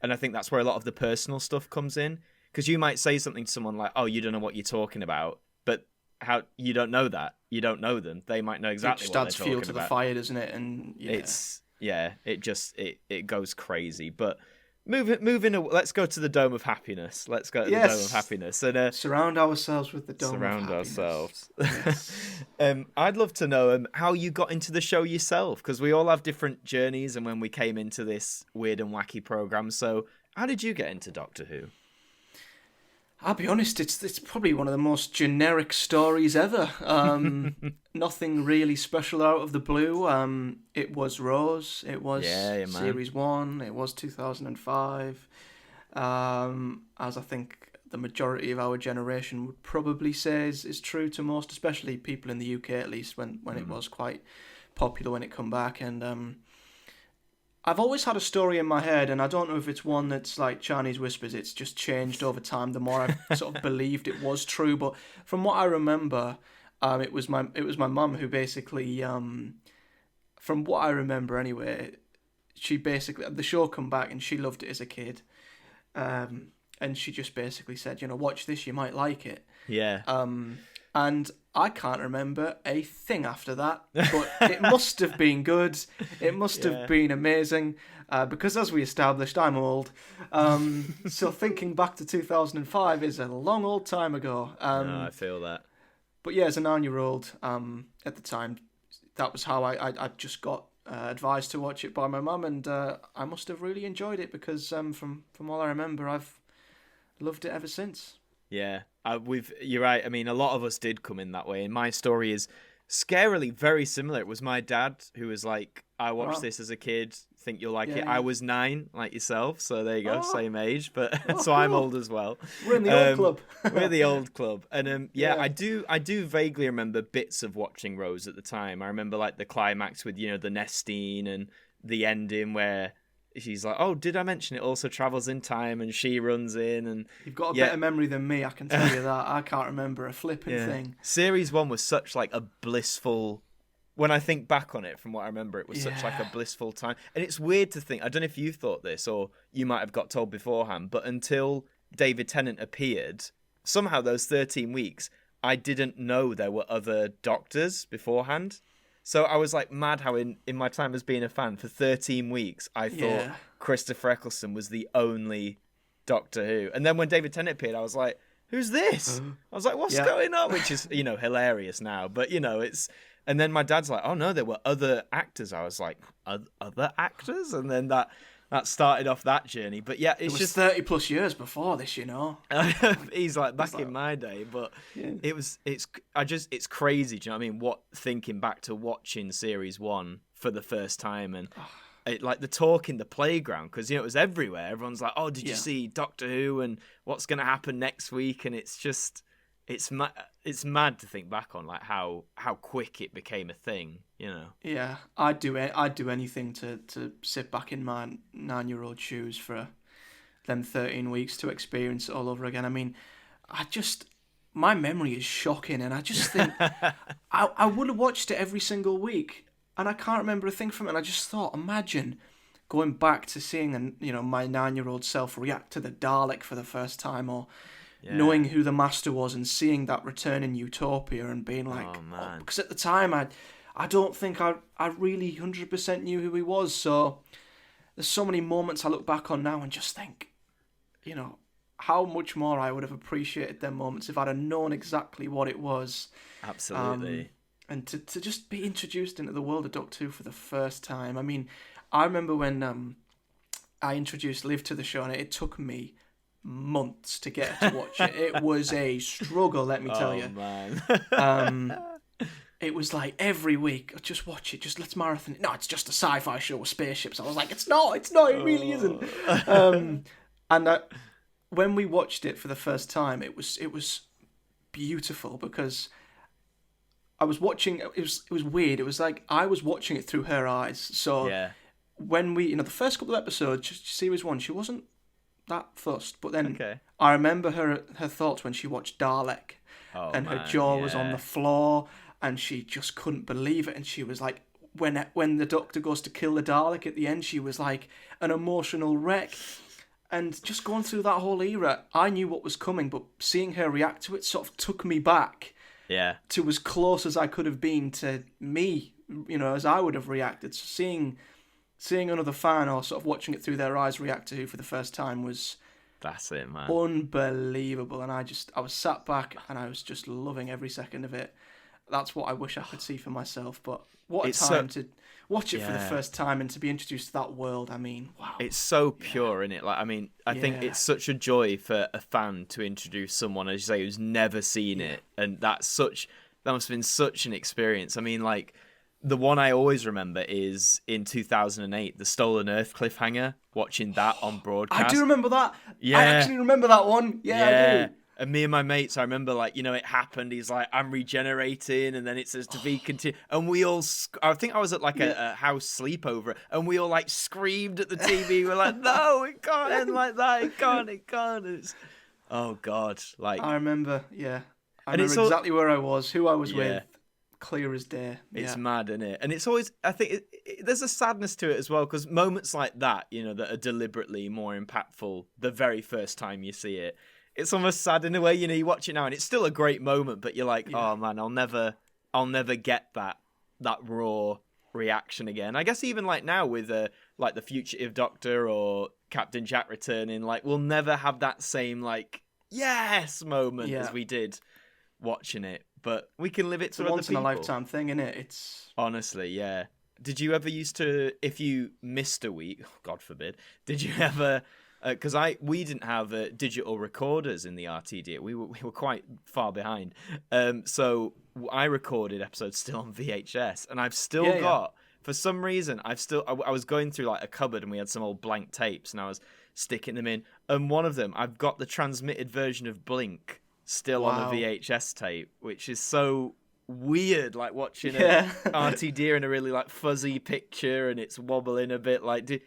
Speaker 1: And I think that's where a lot of the personal stuff comes in, because you might say something to someone like, "Oh, you don't know what you're talking about," but how you don't know that? You don't know them. They might know exactly what they're talking about.
Speaker 2: It just adds fuel to the fire, doesn't it? And
Speaker 1: it's yeah, it goes crazy. But let's go to the Dome of Happiness. Let's go to the Dome of Happiness. And
Speaker 2: surround ourselves with the Dome of
Speaker 1: surround
Speaker 2: Happiness.
Speaker 1: ourselves.
Speaker 2: Yes.
Speaker 1: I'd love to know how you got into the show yourself, because we all have different journeys and when we came into this weird and wacky program. So how did you get into Doctor Who?
Speaker 2: I'll be honest, it's probably one of the most generic stories ever. Nothing really special out of the blue. It was Rose. It was Series 1. It was 2005. As I think the majority of our generation would probably say is true to most, especially people in the UK at least, when it was quite popular when it come back. And I've always had a story in my head, and I don't know if it's one that's like Chinese whispers. It's just changed over time. The more I've sort of believed it was true, but from what I remember, it was my mum who basically, from what I remember anyway, she basically the show come back and she loved it as a kid, and she just basically said, watch this, you might like it.
Speaker 1: Yeah.
Speaker 2: And I can't remember a thing after that, but it must have been good. It must have been amazing, because as we established, I'm old. So thinking back to 2005 is a long old time ago.
Speaker 1: No, I feel that.
Speaker 2: But yeah, as a 9-year-old, at the time, that was how I just got advised to watch it by my mum, and I must have really enjoyed it because from all I remember, I've loved it ever since.
Speaker 1: Yeah, you're right. I mean, a lot of us did come in that way, and my story is scarily very similar. It was my dad who was like, I watched this as a kid, think you'll like it. I was 9, like yourself, so there you go, same age, but so I'm old as well.
Speaker 2: We're in the old club.
Speaker 1: We're the old club. And I do vaguely remember bits of watching Rose at the time. I remember like the climax with, the Nestine, and the ending where she's like, oh, did I mention it also travels in time, and she runs in, and
Speaker 2: you've got a better memory than me, I can tell you that. I can't remember a flipping thing.
Speaker 1: Series 1 was such like a blissful, when I think back on it, from what I remember, it was such like a blissful time. And it's weird to think, I don't know if you thought this or you might have got told beforehand, but until David Tennant appeared, somehow those 13 weeks, I didn't know there were other Doctors beforehand. So I was like mad how in my time as being a fan for 13 weeks, I thought Christopher Eccleston was the only Doctor Who. And then when David Tennant appeared, I was like, who's this? I was like, what's going on? Which is, hilarious now. But, it's... And then my dad's like, oh no, there were other actors. I was like, other actors? And then that started off that journey. But yeah,
Speaker 2: it was just 30 plus years before this,
Speaker 1: He's like back in my day, but it's crazy. Do you know what I mean? Thinking back to watching Series 1 for the first time, and like the talk in the playground, because it was everywhere. Everyone's like, oh, did you see Doctor Who and what's going to happen next week? And it's just, it's mad to think back on, like how quick it became a thing,
Speaker 2: Yeah, I'd do anything to sit back in my 9-year-old shoes for them 13 weeks to experience it all over again. I mean, my memory is shocking, and I just think I would have watched it every single week, and I can't remember a thing from it. And I just thought, imagine going back to seeing my 9-year-old self react to the Dalek for the first time, or knowing who the Master was and seeing that return in Utopia and being like, oh, because at the time I don't think I really 100% knew who he was. So there's so many moments I look back on now and just think, how much more I would have appreciated them moments if I'd have known exactly what it was.
Speaker 1: Absolutely.
Speaker 2: And to just be introduced into the world of Doctor Who for the first time. I mean, I remember when I introduced Liv to the show, and it took me months to get her to watch it. It was a struggle, let me tell you. Man. It was like every week, just watch it, just let's marathon it. No, it's just a sci-fi show with spaceships. I was like, it's not, it really isn't. And when we watched it for the first time, it was beautiful, because I was watching, it was weird. It was like I was watching it through her eyes. So when we, the first couple of episodes, just Series 1, she wasn't that fussed, but then I remember her thoughts when she watched Dalek, and her jaw was on the floor, and she just couldn't believe it, and she was like, when the Doctor goes to kill the Dalek at the end, she was like an emotional wreck. And just going through that whole era, I knew what was coming, but seeing her react to it sort of took me back to as close as I could have been to me, as I would have reacted. So seeing seeing another fan or sort of watching it through their eyes react to Who for the first time was
Speaker 1: That's it, man.
Speaker 2: unbelievable. And I was sat back and I was just loving every second of it. That's what I wish I could see for myself. But what a time to watch it for the first time and to be introduced to that world. I mean, wow.
Speaker 1: It's so pure, isn't it? Like, I mean, I think it's such a joy for a fan to introduce someone, as you say, who's never seen it. And that must have been such an experience. I mean, like, the one I always remember is in 2008, the Stolen Earth cliffhanger, watching that on broadcast.
Speaker 2: I do remember that.
Speaker 1: Yeah.
Speaker 2: I actually remember that one. Yeah, I do.
Speaker 1: And me and my mates, I remember, like, you know, it happened. He's like, I'm regenerating. And then it says to be continued. And we all, I think I was at like a house sleepover. And we all like screamed at the TV. We're like, no, it can't end like that. It can't. And oh, God. Like,
Speaker 2: I remember, I remember exactly where I was, who I was with. Clear as day.
Speaker 1: It's mad, isn't it? And it's always, I think there's a sadness to it as well, because moments like that, you know, that are deliberately more impactful the very first time you see it, it's almost sad in a way. You know, you watch it now and it's still a great moment, but you're like, oh man, I'll never get that raw reaction again. I guess even like now with like the Fugitive Doctor or Captain Jack returning, like we'll never have that same like yes moment as we did watching it. But we can live it to other people. It's a
Speaker 2: once-in-a-lifetime thing, isn't it? It's...
Speaker 1: Honestly, yeah. Did you ever used to, if you missed a week, God forbid, did you ever... Because we didn't have digital recorders in the RTD. We were quite far behind. So I recorded episodes still on VHS. And I've still got, for some reason, I was going through like a cupboard and we had some old blank tapes. And I was sticking them in. And one of them, I've got the transmitted version of Blink still on a VHS tape, which is so weird, like watching a RTD in a really like fuzzy picture and it's wobbling a bit. Like, did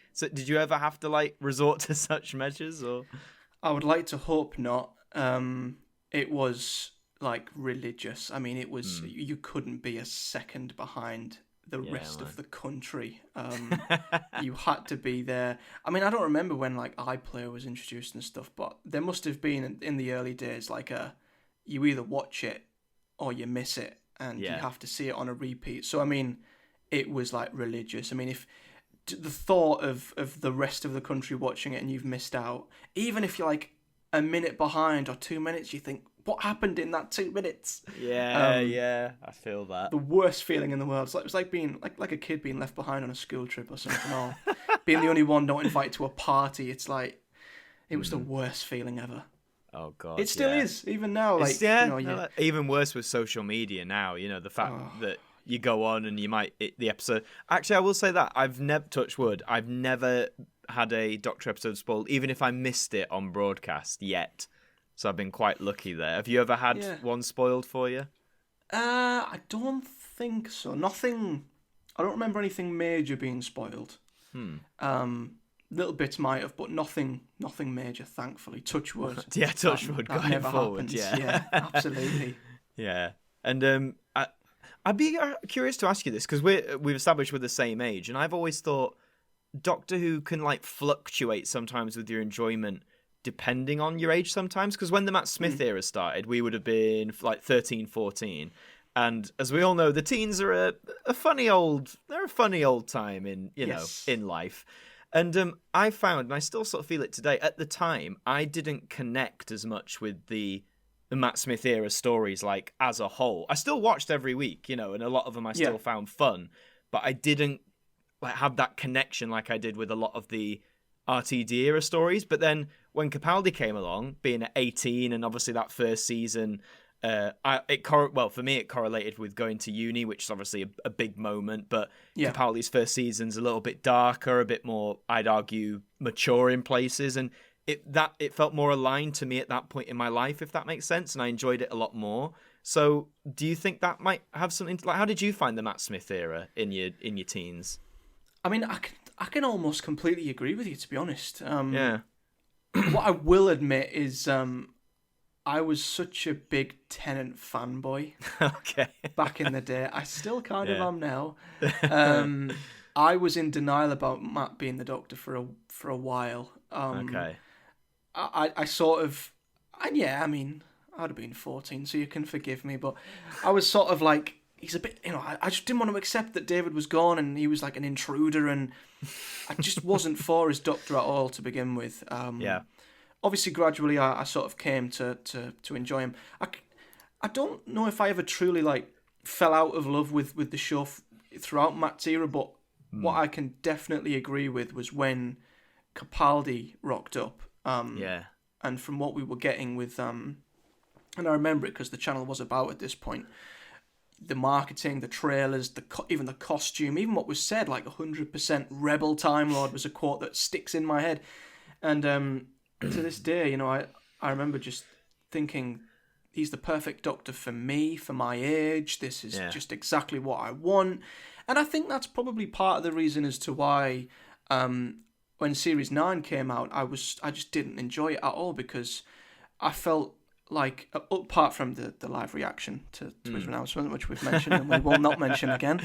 Speaker 1: you ever have to like resort to such measures? Or
Speaker 2: I would like to hope not. It was like religious. I mean, it was you couldn't be a second behind the rest of the country. You had to be there. I mean, I don't remember when like iPlayer was introduced and stuff, but there must have been in the early days like you either watch it or you miss it, and you have to see it on a repeat. So I mean, it was like religious. I mean, if the thought of the rest of the country watching it and you've missed out, even if you're like a minute behind or 2 minutes, you think, what happened in that 2 minutes?
Speaker 1: Yeah, I feel that.
Speaker 2: The worst feeling in the world. It was like being like a kid being left behind on a school trip or something, or being the only one not invited to a party. It's like, it was the worst feeling ever.
Speaker 1: Oh God,
Speaker 2: it still is, even now. Like,
Speaker 1: even worse with social media now. You know, the fact that you go on and you might the episode. Actually, I will say that I've never touched wood. I've never had a Doctor episode spoiled, even if I missed it on broadcast yet. So I've been quite lucky there. Have you ever had one spoiled for you?
Speaker 2: I don't think so. Nothing. I don't remember anything major being spoiled. Little bits might have, but nothing major, thankfully. Touch wood.
Speaker 1: Touch wood.
Speaker 2: That never forward. Yeah, absolutely.
Speaker 1: Yeah, and I'd be curious to ask you this, because we've established we're the same age, and I've always thought Doctor Who can like fluctuate sometimes with your enjoyment depending on your age sometimes, because when the Matt Smith era started, we would have been like 13, 14. And as we all know, the teens are a funny old time in, in life. And I found, and I still sort of feel it today, at the time, I didn't connect as much with the Matt Smith era stories, like as a whole. I still watched every week, and a lot of them I still found fun, but I didn't like have that connection like I did with a lot of the RTD era stories. But then when Capaldi came along, being at 18, and obviously that first season, for me it correlated with going to uni, which is obviously a big moment. But Capaldi's first season's a little bit darker, a bit more, I'd argue, mature in places, and it felt more aligned to me at that point in my life, if that makes sense, and I enjoyed it a lot more. So, do you think that might have something to, like? How did you find the Matt Smith era in your teens?
Speaker 2: I mean, I can almost completely agree with you, to be honest. What I will admit is I was such a big Tennant fanboy.
Speaker 1: Okay.
Speaker 2: Back in the day. I still kind of am now. I was in denial about Matt being the Doctor for a while.
Speaker 1: Okay.
Speaker 2: I sort of... And I mean, I'd have been 14, so you can forgive me, but I was sort of like he's a bit, I just didn't want to accept that David was gone and he was like an intruder, and I just wasn't for his Doctor at all to begin with. Obviously, gradually, I sort of came to enjoy him. I don't know if I ever truly like fell out of love with the show throughout Matt's era, but what I can definitely agree with was when Capaldi rocked up. And from what we were getting with, and I remember it because the channel was about at this point, the marketing, the trailers, even the costume, even what was said, like 100% Rebel Time Lord was a quote that sticks in my head. And to this day, I remember just thinking, he's the perfect Doctor for me, for my age. This is just exactly what I want. And I think that's probably part of the reason as to why when Series 9 came out, I just didn't enjoy it at all, because I felt like, apart from the live reaction to his announcement, which we've mentioned and we will not mention again.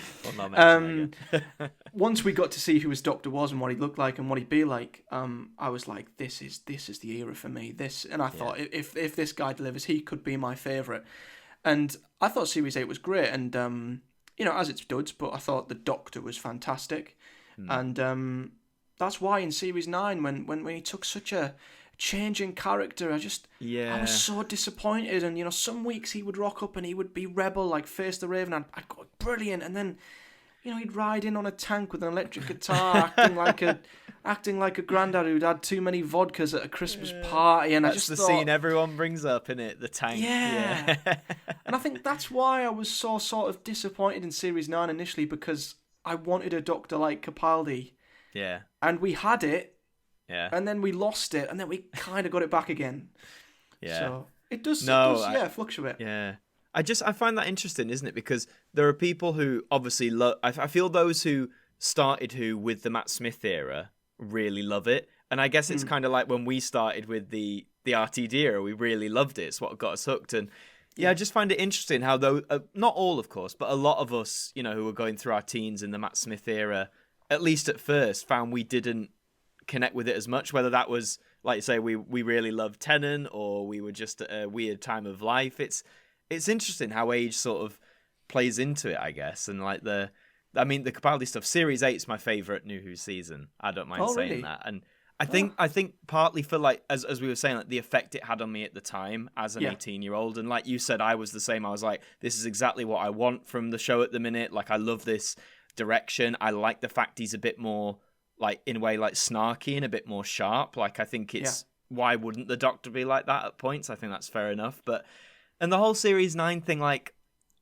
Speaker 2: Once we got to see who his Doctor was and what he looked like and what he'd be like, I was like, this is the era for me. And I thought, if this guy delivers, he could be my favourite. And I thought Series 8 was great, and as it's duds, but I thought the Doctor was fantastic. And that's why in Series 9, when he took such a change in character, I was so disappointed. And some weeks he would rock up and he would be rebel, like Face the Raven, and I'd go, brilliant. And then he'd ride in on a tank with an electric guitar, acting like a granddad who'd had too many vodkas at a Christmas party. And
Speaker 1: that's
Speaker 2: I just
Speaker 1: the
Speaker 2: thought,
Speaker 1: scene everyone brings up, innit? The tank.
Speaker 2: Yeah. And I think that's why I was so sort of disappointed in Series 9 initially, because I wanted a Doctor like Capaldi.
Speaker 1: Yeah.
Speaker 2: And we had it.
Speaker 1: Yeah.
Speaker 2: And then we lost it, and then we kind of got it back again.
Speaker 1: Yeah.
Speaker 2: So it does, fluctuate.
Speaker 1: Yeah. I find that interesting, isn't it? Because there are people who obviously I feel those who started Who with the Matt Smith era really love it. And I guess it's kind of like when we started with the RTD era, we really loved it. It's what got us hooked. And I just find it interesting how, though, not all, of course, but a lot of us, who were going through our teens in the Matt Smith era, at least at first, found we didn't connect with it as much, whether that was, like you say, we really loved Tennant, or we were just at a weird time of life. It's interesting how age sort of plays into it, I guess. And like the Capaldi stuff, Series 8 is my favourite New Who season. I don't mind saying that. And I think partly for, like, as we were saying, like the effect it had on me at the time as an 18-year-old. And like you said, I was the same. I was like, this is exactly what I want from the show at the minute. Like, I love this direction. I like the fact he's a bit more, like, in a way, like, snarky and a bit more sharp. Like, I think it's, why wouldn't the Doctor be like that at points? I think that's fair enough. And the whole Series 9 thing, like,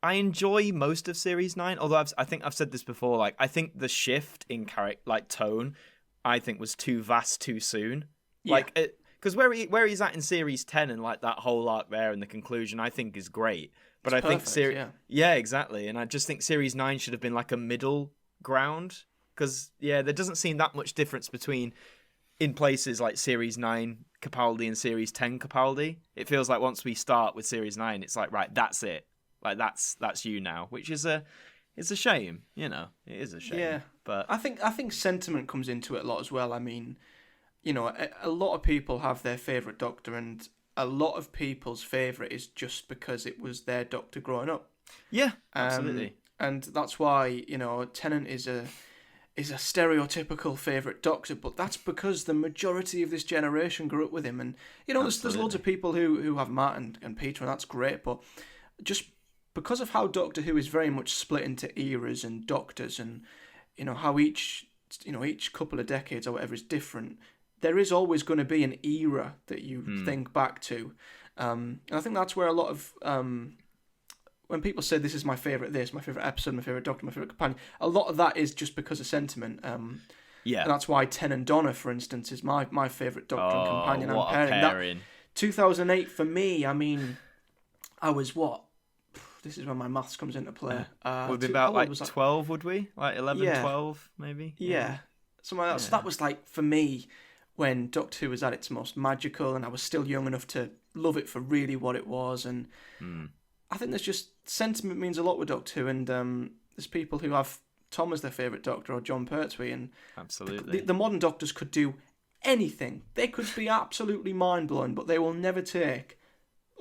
Speaker 1: I enjoy most of Series 9, although I think I've said this before, like, I think the shift in tone, I think, was too vast too soon. Yeah. Like, because where he's at in Series 10 and, like, that whole arc there and the conclusion, I think is great. But it's perfect, yeah, exactly. And I just think Series 9 should have been, like, a middle ground. Because, there doesn't seem that much difference between, in places like Series 9 Capaldi and Series 10 Capaldi. It feels like once we start with Series 9, it's like, right, that's it. Like, that's you now, which is it's a shame, It is a shame. Yeah. But
Speaker 2: I think sentiment comes into it a lot as well. I mean, a lot of people have their favourite Doctor, and a lot of people's favourite is just because it was their Doctor growing up.
Speaker 1: Yeah, absolutely.
Speaker 2: And that's why, Tennant is a stereotypical favourite Doctor, but that's because the majority of this generation grew up with him. And, there's loads of people who have Matt and Peter, and that's great, but just because of how Doctor Who is very much split into eras and Doctors, and, how each couple of decades or whatever is different, there is always going to be an era that you think back to. And I think that's where a lot of... when people say this is my favourite episode, my favourite Doctor, my favourite companion, a lot of that is just because of sentiment. And that's why Ten and Donna, for instance, is my favourite Doctor and companion.
Speaker 1: What a pairing.
Speaker 2: That, 2008 for me, I mean, I was what? This is when my maths comes into play.
Speaker 1: We'd be about like 12, would we? Like 11, 12, maybe?
Speaker 2: Yeah. Something like that. So that was like, for me, when Doctor Who was at its most magical, and I was still young enough to love it for really what it was. And I think there's just, sentiment means a lot with Doctor Who, and there's people who have Tom as their favourite Doctor, or John Pertwee, and
Speaker 1: absolutely
Speaker 2: the modern Doctors could do anything. They could be absolutely mind-blowing, but they will never take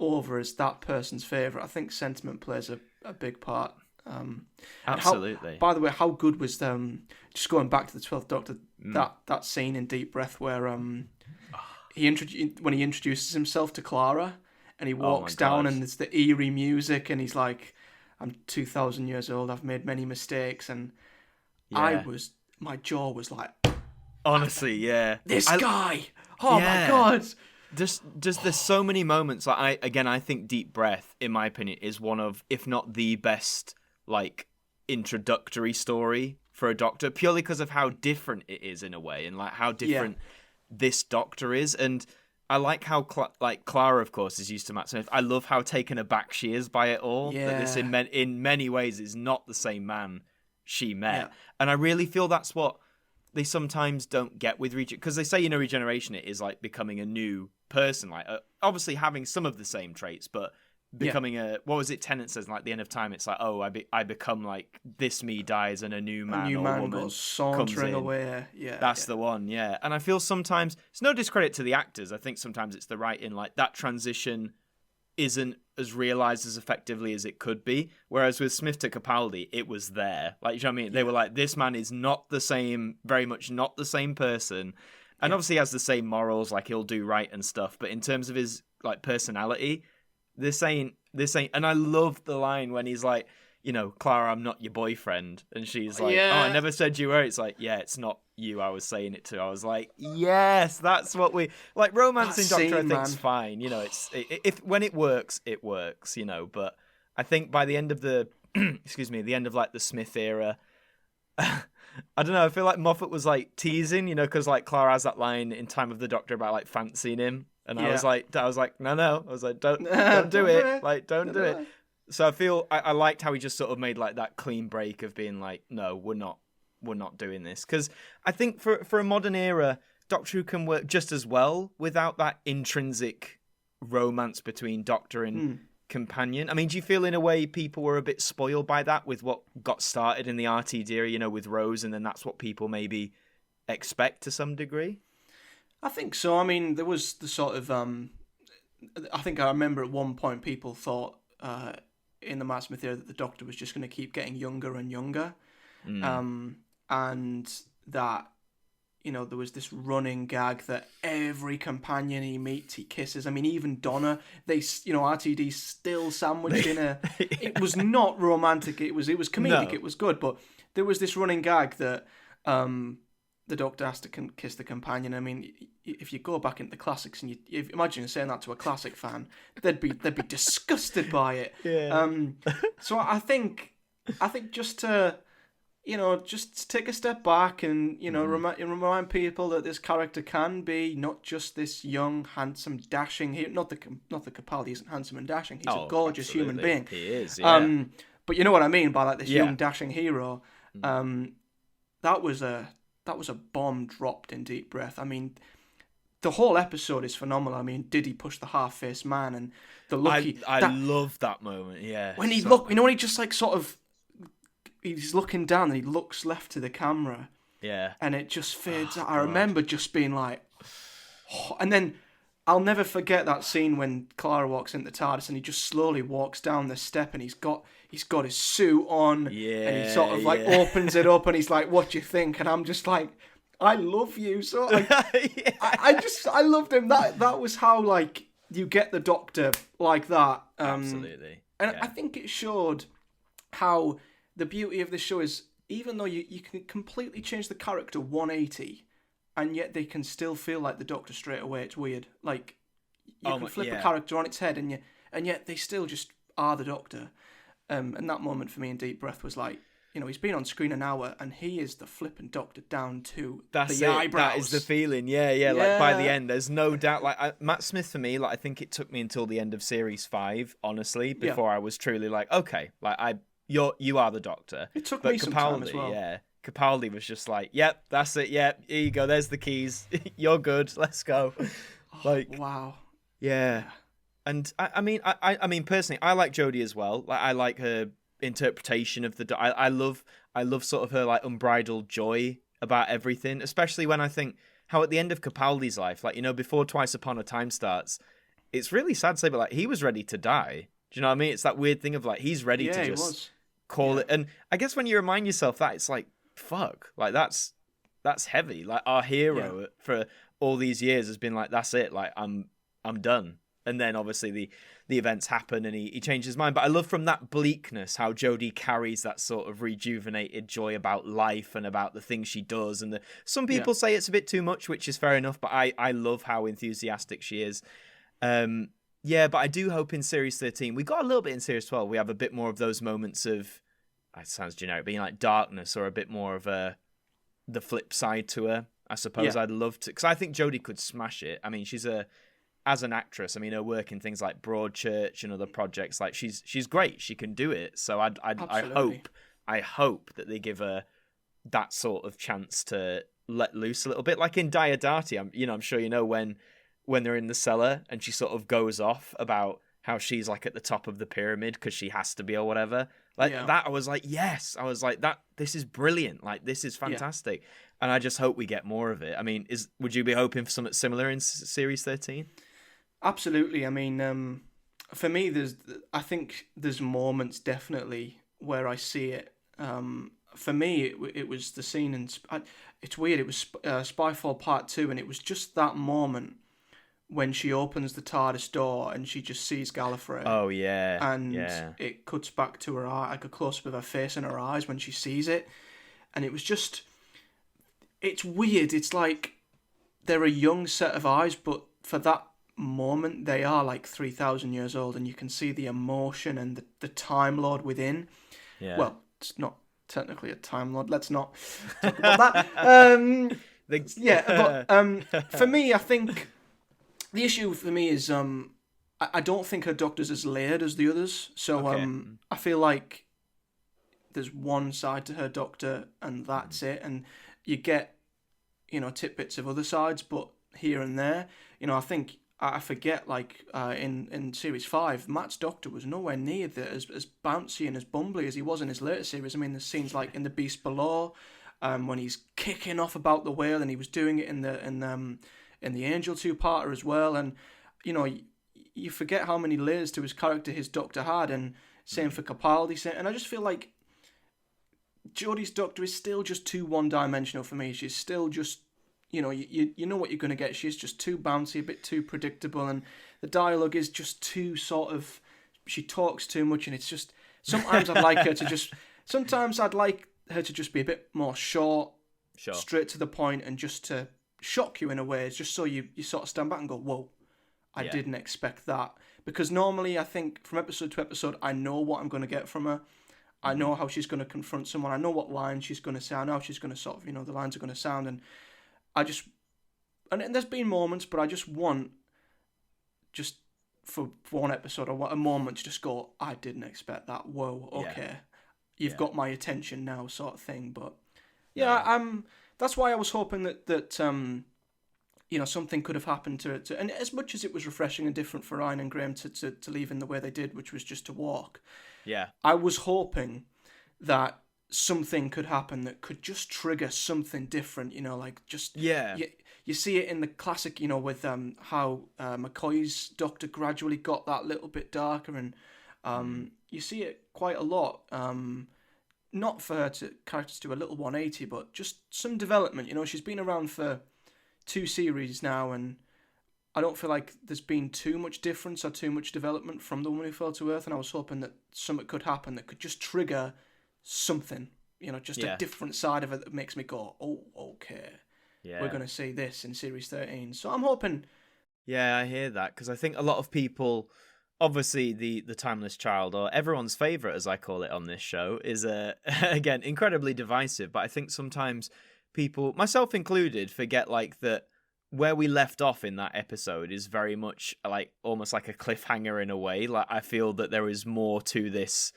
Speaker 2: over as that person's favourite. I think sentiment plays a big part.
Speaker 1: Absolutely.
Speaker 2: By the way, how good was just going back to the 12th Doctor, that scene in Deep Breath where when he introduces himself to Clara and he walks down and there's the eerie music and he's like, I'm 2,000 years old, I've made many mistakes, and my jaw was like,
Speaker 1: honestly, yeah.
Speaker 2: This guy! Oh my God!
Speaker 1: Just there's so many moments. Like I think Deep Breath, in my opinion, is one of, if not the best, like, introductory story for a Doctor, purely because of how different it is in a way, and like how different this Doctor is. And I like how Clara, of course, is used to Matt Smith. I love how taken aback she is by it all.
Speaker 2: Yeah.
Speaker 1: That this in many ways is not the same man she met, and I really feel that's what they sometimes don't get with regeneration, because they say, regeneration it is like becoming a new person, like obviously having some of the same traits, but becoming what was it Tennant says, like, the end of time, it's like, oh, I become like this, me dies and a new man or woman
Speaker 2: goes sauntering away.
Speaker 1: That's the one. And I feel sometimes it's no discredit to the actors, I think sometimes it's the writing, like that transition isn't as realized as effectively as it could be, whereas with Smith to Capaldi it was there, like, you know what I mean? They were like, this man is not the same, very much not the same person, and obviously he has the same morals, like he'll do right and stuff, but in terms of his like personality, this ain't. And I love the line when he's like, Clara, I'm not your boyfriend, and she's like, oh, I never said you were. It's like, it's not you I was saying it to. I was like, yes, that's what we like. Romance in Doctor, I think's fine. It's if when it works, But I think by the end of the the end of like the Smith era, I don't know. I feel like Moffat was like teasing, because like Clara has that line in Time of the Doctor about like fancying him. And I was like, no. I was like, don't do it. Like, don't do it. So I feel I liked how he just sort of made like that clean break of being like, no, we're not doing this. Because I think for a modern era, Doctor Who can work just as well without that intrinsic romance between Doctor and companion. I mean, do you feel in a way people were a bit spoiled by that with what got started in the RTD era, with Rose, and then that's what people maybe expect to some degree?
Speaker 2: I think so. I mean, there was the sort of, I think I remember at one point people thought in the Matt Smith era that the Doctor was just going to keep getting younger and younger. And that, there was this running gag that every companion he meets, he kisses. I mean, even Donna, RTD still sandwiched in a, it was not romantic. It was comedic. No. It was good. But there was this running gag that, the Doctor has to kiss the companion. I mean, if you go back into the classics and you imagine saying that to a classic fan, they'd be disgusted by it. Yeah. So I think just to take a step back and remind people that this character can be not just this young, handsome, dashing. Not that Capaldi isn't handsome and dashing. He's a gorgeous human being.
Speaker 1: He is. Yeah.
Speaker 2: But you know what I mean by like this young, dashing hero. That was a bomb dropped in Deep Breath. I mean, the whole episode is phenomenal. I mean, did he push the half-faced man and the look?
Speaker 1: I love that moment. Yeah.
Speaker 2: When he when he just like sort of, he's looking down and he looks left to the camera.
Speaker 1: Yeah.
Speaker 2: And it just fades out. I remember just being like, and then I'll never forget that scene when Clara walks into TARDIS and he just slowly walks down the step and he's got his suit on, and he sort of like opens it up and he's like, what do you think? And I'm just like, I love you. So like, I loved him. That was how like you get the Doctor like that.
Speaker 1: Absolutely.
Speaker 2: And I think it showed how the beauty of the show is, even though you can completely change the character 180, and yet they can still feel like the Doctor straight away. It's weird. Like you can flip a character on its head, and yet they still just are the Doctor. And that moment for me in Deep Breath was like, he's been on screen an hour and he is the flippant Doctor down to the eyebrows.
Speaker 1: That is the feeling. Yeah. Like by the end, there's no doubt. Like Matt Smith for me, like I think it took me until the end of series 5, honestly, before I was truly like, okay, like you are the Doctor.
Speaker 2: It took me some time as well.
Speaker 1: Yeah. Capaldi was just like, yep, that's it. Yep, here you go. There's the keys. You're good. Let's go. Like,
Speaker 2: wow.
Speaker 1: Yeah. And I mean, personally, I like Jodie as well. Like, I like her interpretation of the. I love sort of her like unbridled joy about everything. Especially when I think how at the end of Capaldi's life, like before Twice Upon a Time starts, it's really sad to say, but like he was ready to die. Do you know what I mean? It's that weird thing of like he's ready to just call it. And I guess when you remind yourself that, it's like, fuck, like that's heavy. Like our hero for all these years has been like, that's it. Like I'm done. And then obviously the events happen and he changes his mind. But I love from that bleakness how Jodie carries that sort of rejuvenated joy about life and about the things she does. And some people say it's a bit too much, which is fair enough. But I love how enthusiastic she is. But I do hope in Series 13, we got a little bit in Series 12, we have a bit more of those moments of, it sounds generic, being like darkness or a bit more of the flip side to her. I suppose I'd love to, because I think Jodie could smash it. I mean, as an actress, I mean, her work in things like Broadchurch and other projects, like she's great. She can do it. So I hope that they give her that sort of chance to let loose a little bit, like in Diodati. I'm sure you know when they're in the cellar and she sort of goes off about how she's like at the top of the pyramid because she has to be or whatever. Like that, I was like, yes. I was like, this is brilliant. Like, this is fantastic. And I just hope we get more of it. I mean, would you be hoping for something similar in Series 13?
Speaker 2: Absolutely. I mean, for me, I think there's moments definitely where I see it. For me, it was the scene in... it's weird. It was Spyfall Part 2, and it was just that moment when she opens the TARDIS door and she just sees Gallifrey.
Speaker 1: Oh, yeah.
Speaker 2: And it cuts back to her eye, like a close-up of her face and her eyes when she sees it. And it was just... It's weird. It's like they're a young set of eyes, but for that moment, they are like 3,000 years old, and you can see the emotion and the Time Lord within. Yeah. Well, it's not technically a Time Lord. Let's not talk about that. But for me, I think... The issue for me is I don't think her Doctor's as layered as the others. So I feel like there's one side to her Doctor and that's it. And you get, tidbits of other sides, but here and there. I think I forget, like, in Series 5, Matt's Doctor was nowhere near as bouncy and as bumbly as he was in his later series. I mean, there's scenes like in The Beast Below, when he's kicking off about the whale, and he was doing it in the Angel two-parter as well, and you forget how many layers to his character his Doctor had, and same for Capaldi. And I just feel like Jodie's Doctor is still just too one-dimensional for me. She's still just, you know what you're going to get. She's just too bouncy, a bit too predictable, and the dialogue is just too sort of... She talks too much, and it's just... Sometimes I'd like her to just... Sometimes I'd like her to just be a bit more short, straight to the point, and just to shock you in a way. It's just so you sort of stand back and go, whoa, I didn't expect that. Because normally I think from episode to episode, I know what I'm going to get from her. I know how she's going to confront someone. I know what line she's going to say. I know how she's going to sort of, the lines are going to sound. And I just... And there's been moments, but I just want, just for one episode, I want a moment to just go, I didn't expect that. Whoa, okay. You've got my attention now, sort of thing. But that's why I was hoping that something could have happened to it. And as much as it was refreshing and different for Ryan and Graham to leave in the way they did, which was just to walk, I was hoping that something could happen that could just trigger something different, you see it in the classic, with how McCoy's Doctor gradually got that little bit darker, and you see it quite a lot. Not for her characters to do a little 180, but just some development. She's been around for 2 series now, and I don't feel like there's been too much difference or too much development from The Woman Who Fell to Earth, and I was hoping that something could happen that could just trigger something, a different side of it that makes me go, oh, okay, we're going to see this in Series 13. So I'm hoping...
Speaker 1: Yeah, I hear that, because I think a lot of people... Obviously, the Timeless Child, or everyone's favourite, as I call it on this show, is, again, incredibly divisive. But I think sometimes people, myself included, forget like that where we left off in that episode is very much like almost like a cliffhanger in a way. Like I feel that there is more to this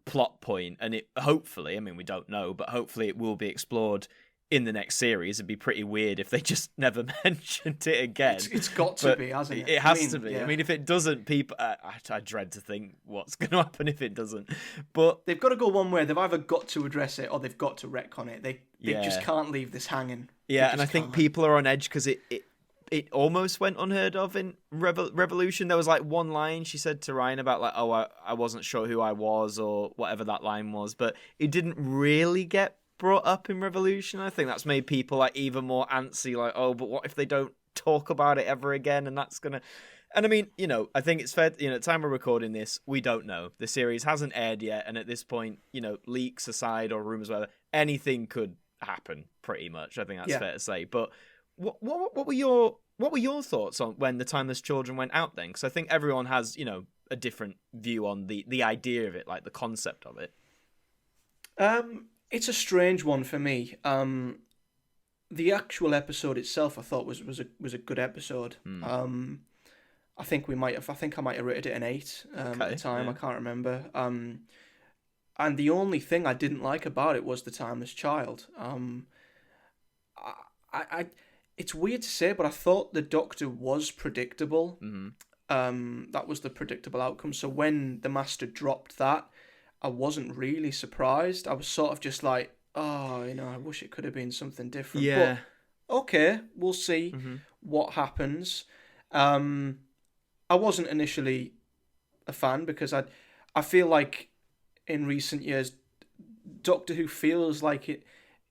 Speaker 1: plot point, and it hopefully, I mean, we don't know, but hopefully it will be explored in the next series. It'd be pretty weird if they just never mentioned it again.
Speaker 2: It's got to be, hasn't it?
Speaker 1: It has to be. Yeah. I mean, if it doesn't, people... I dread to think what's going to happen if it doesn't. But
Speaker 2: they've got to go one way. They've either got to address it or they've got to retcon it. They just can't leave this hanging.
Speaker 1: Yeah, and I think people are on edge because it almost went unheard of in Revolution. There was like one line she said to Ryan about like, oh, I wasn't sure who I was or whatever that line was, but it didn't really get brought up in Revolution. I think that's made people like even more antsy, like, oh, but what if they don't talk about it ever again? And that's gonna, and I mean, you know, I think it's fair, you know, at the time we're recording this, we don't know. The series hasn't aired yet, and at this point, you know, leaks aside or rumors, whatever, anything could happen pretty much. I think that's fair to say. But what were your thoughts on when the Timeless Children went out then? Because I think everyone has, you know, a different view on the idea of it, like the concept of it.
Speaker 2: It's a strange one for me. The actual episode itself, I thought was a good episode. I think I might have rated it an 8 at the time. I can't remember. And the only thing I didn't like about it was the Timeless Child. It's weird to say, but I thought the Doctor was predictable. That was the predictable outcome. So when the Master dropped that, I wasn't really surprised. I was sort of just like, oh, you know, I wish it could have been something different.
Speaker 1: Yeah.
Speaker 2: But okay, we'll see what happens. I wasn't initially a fan because I feel like in recent years, Doctor Who feels like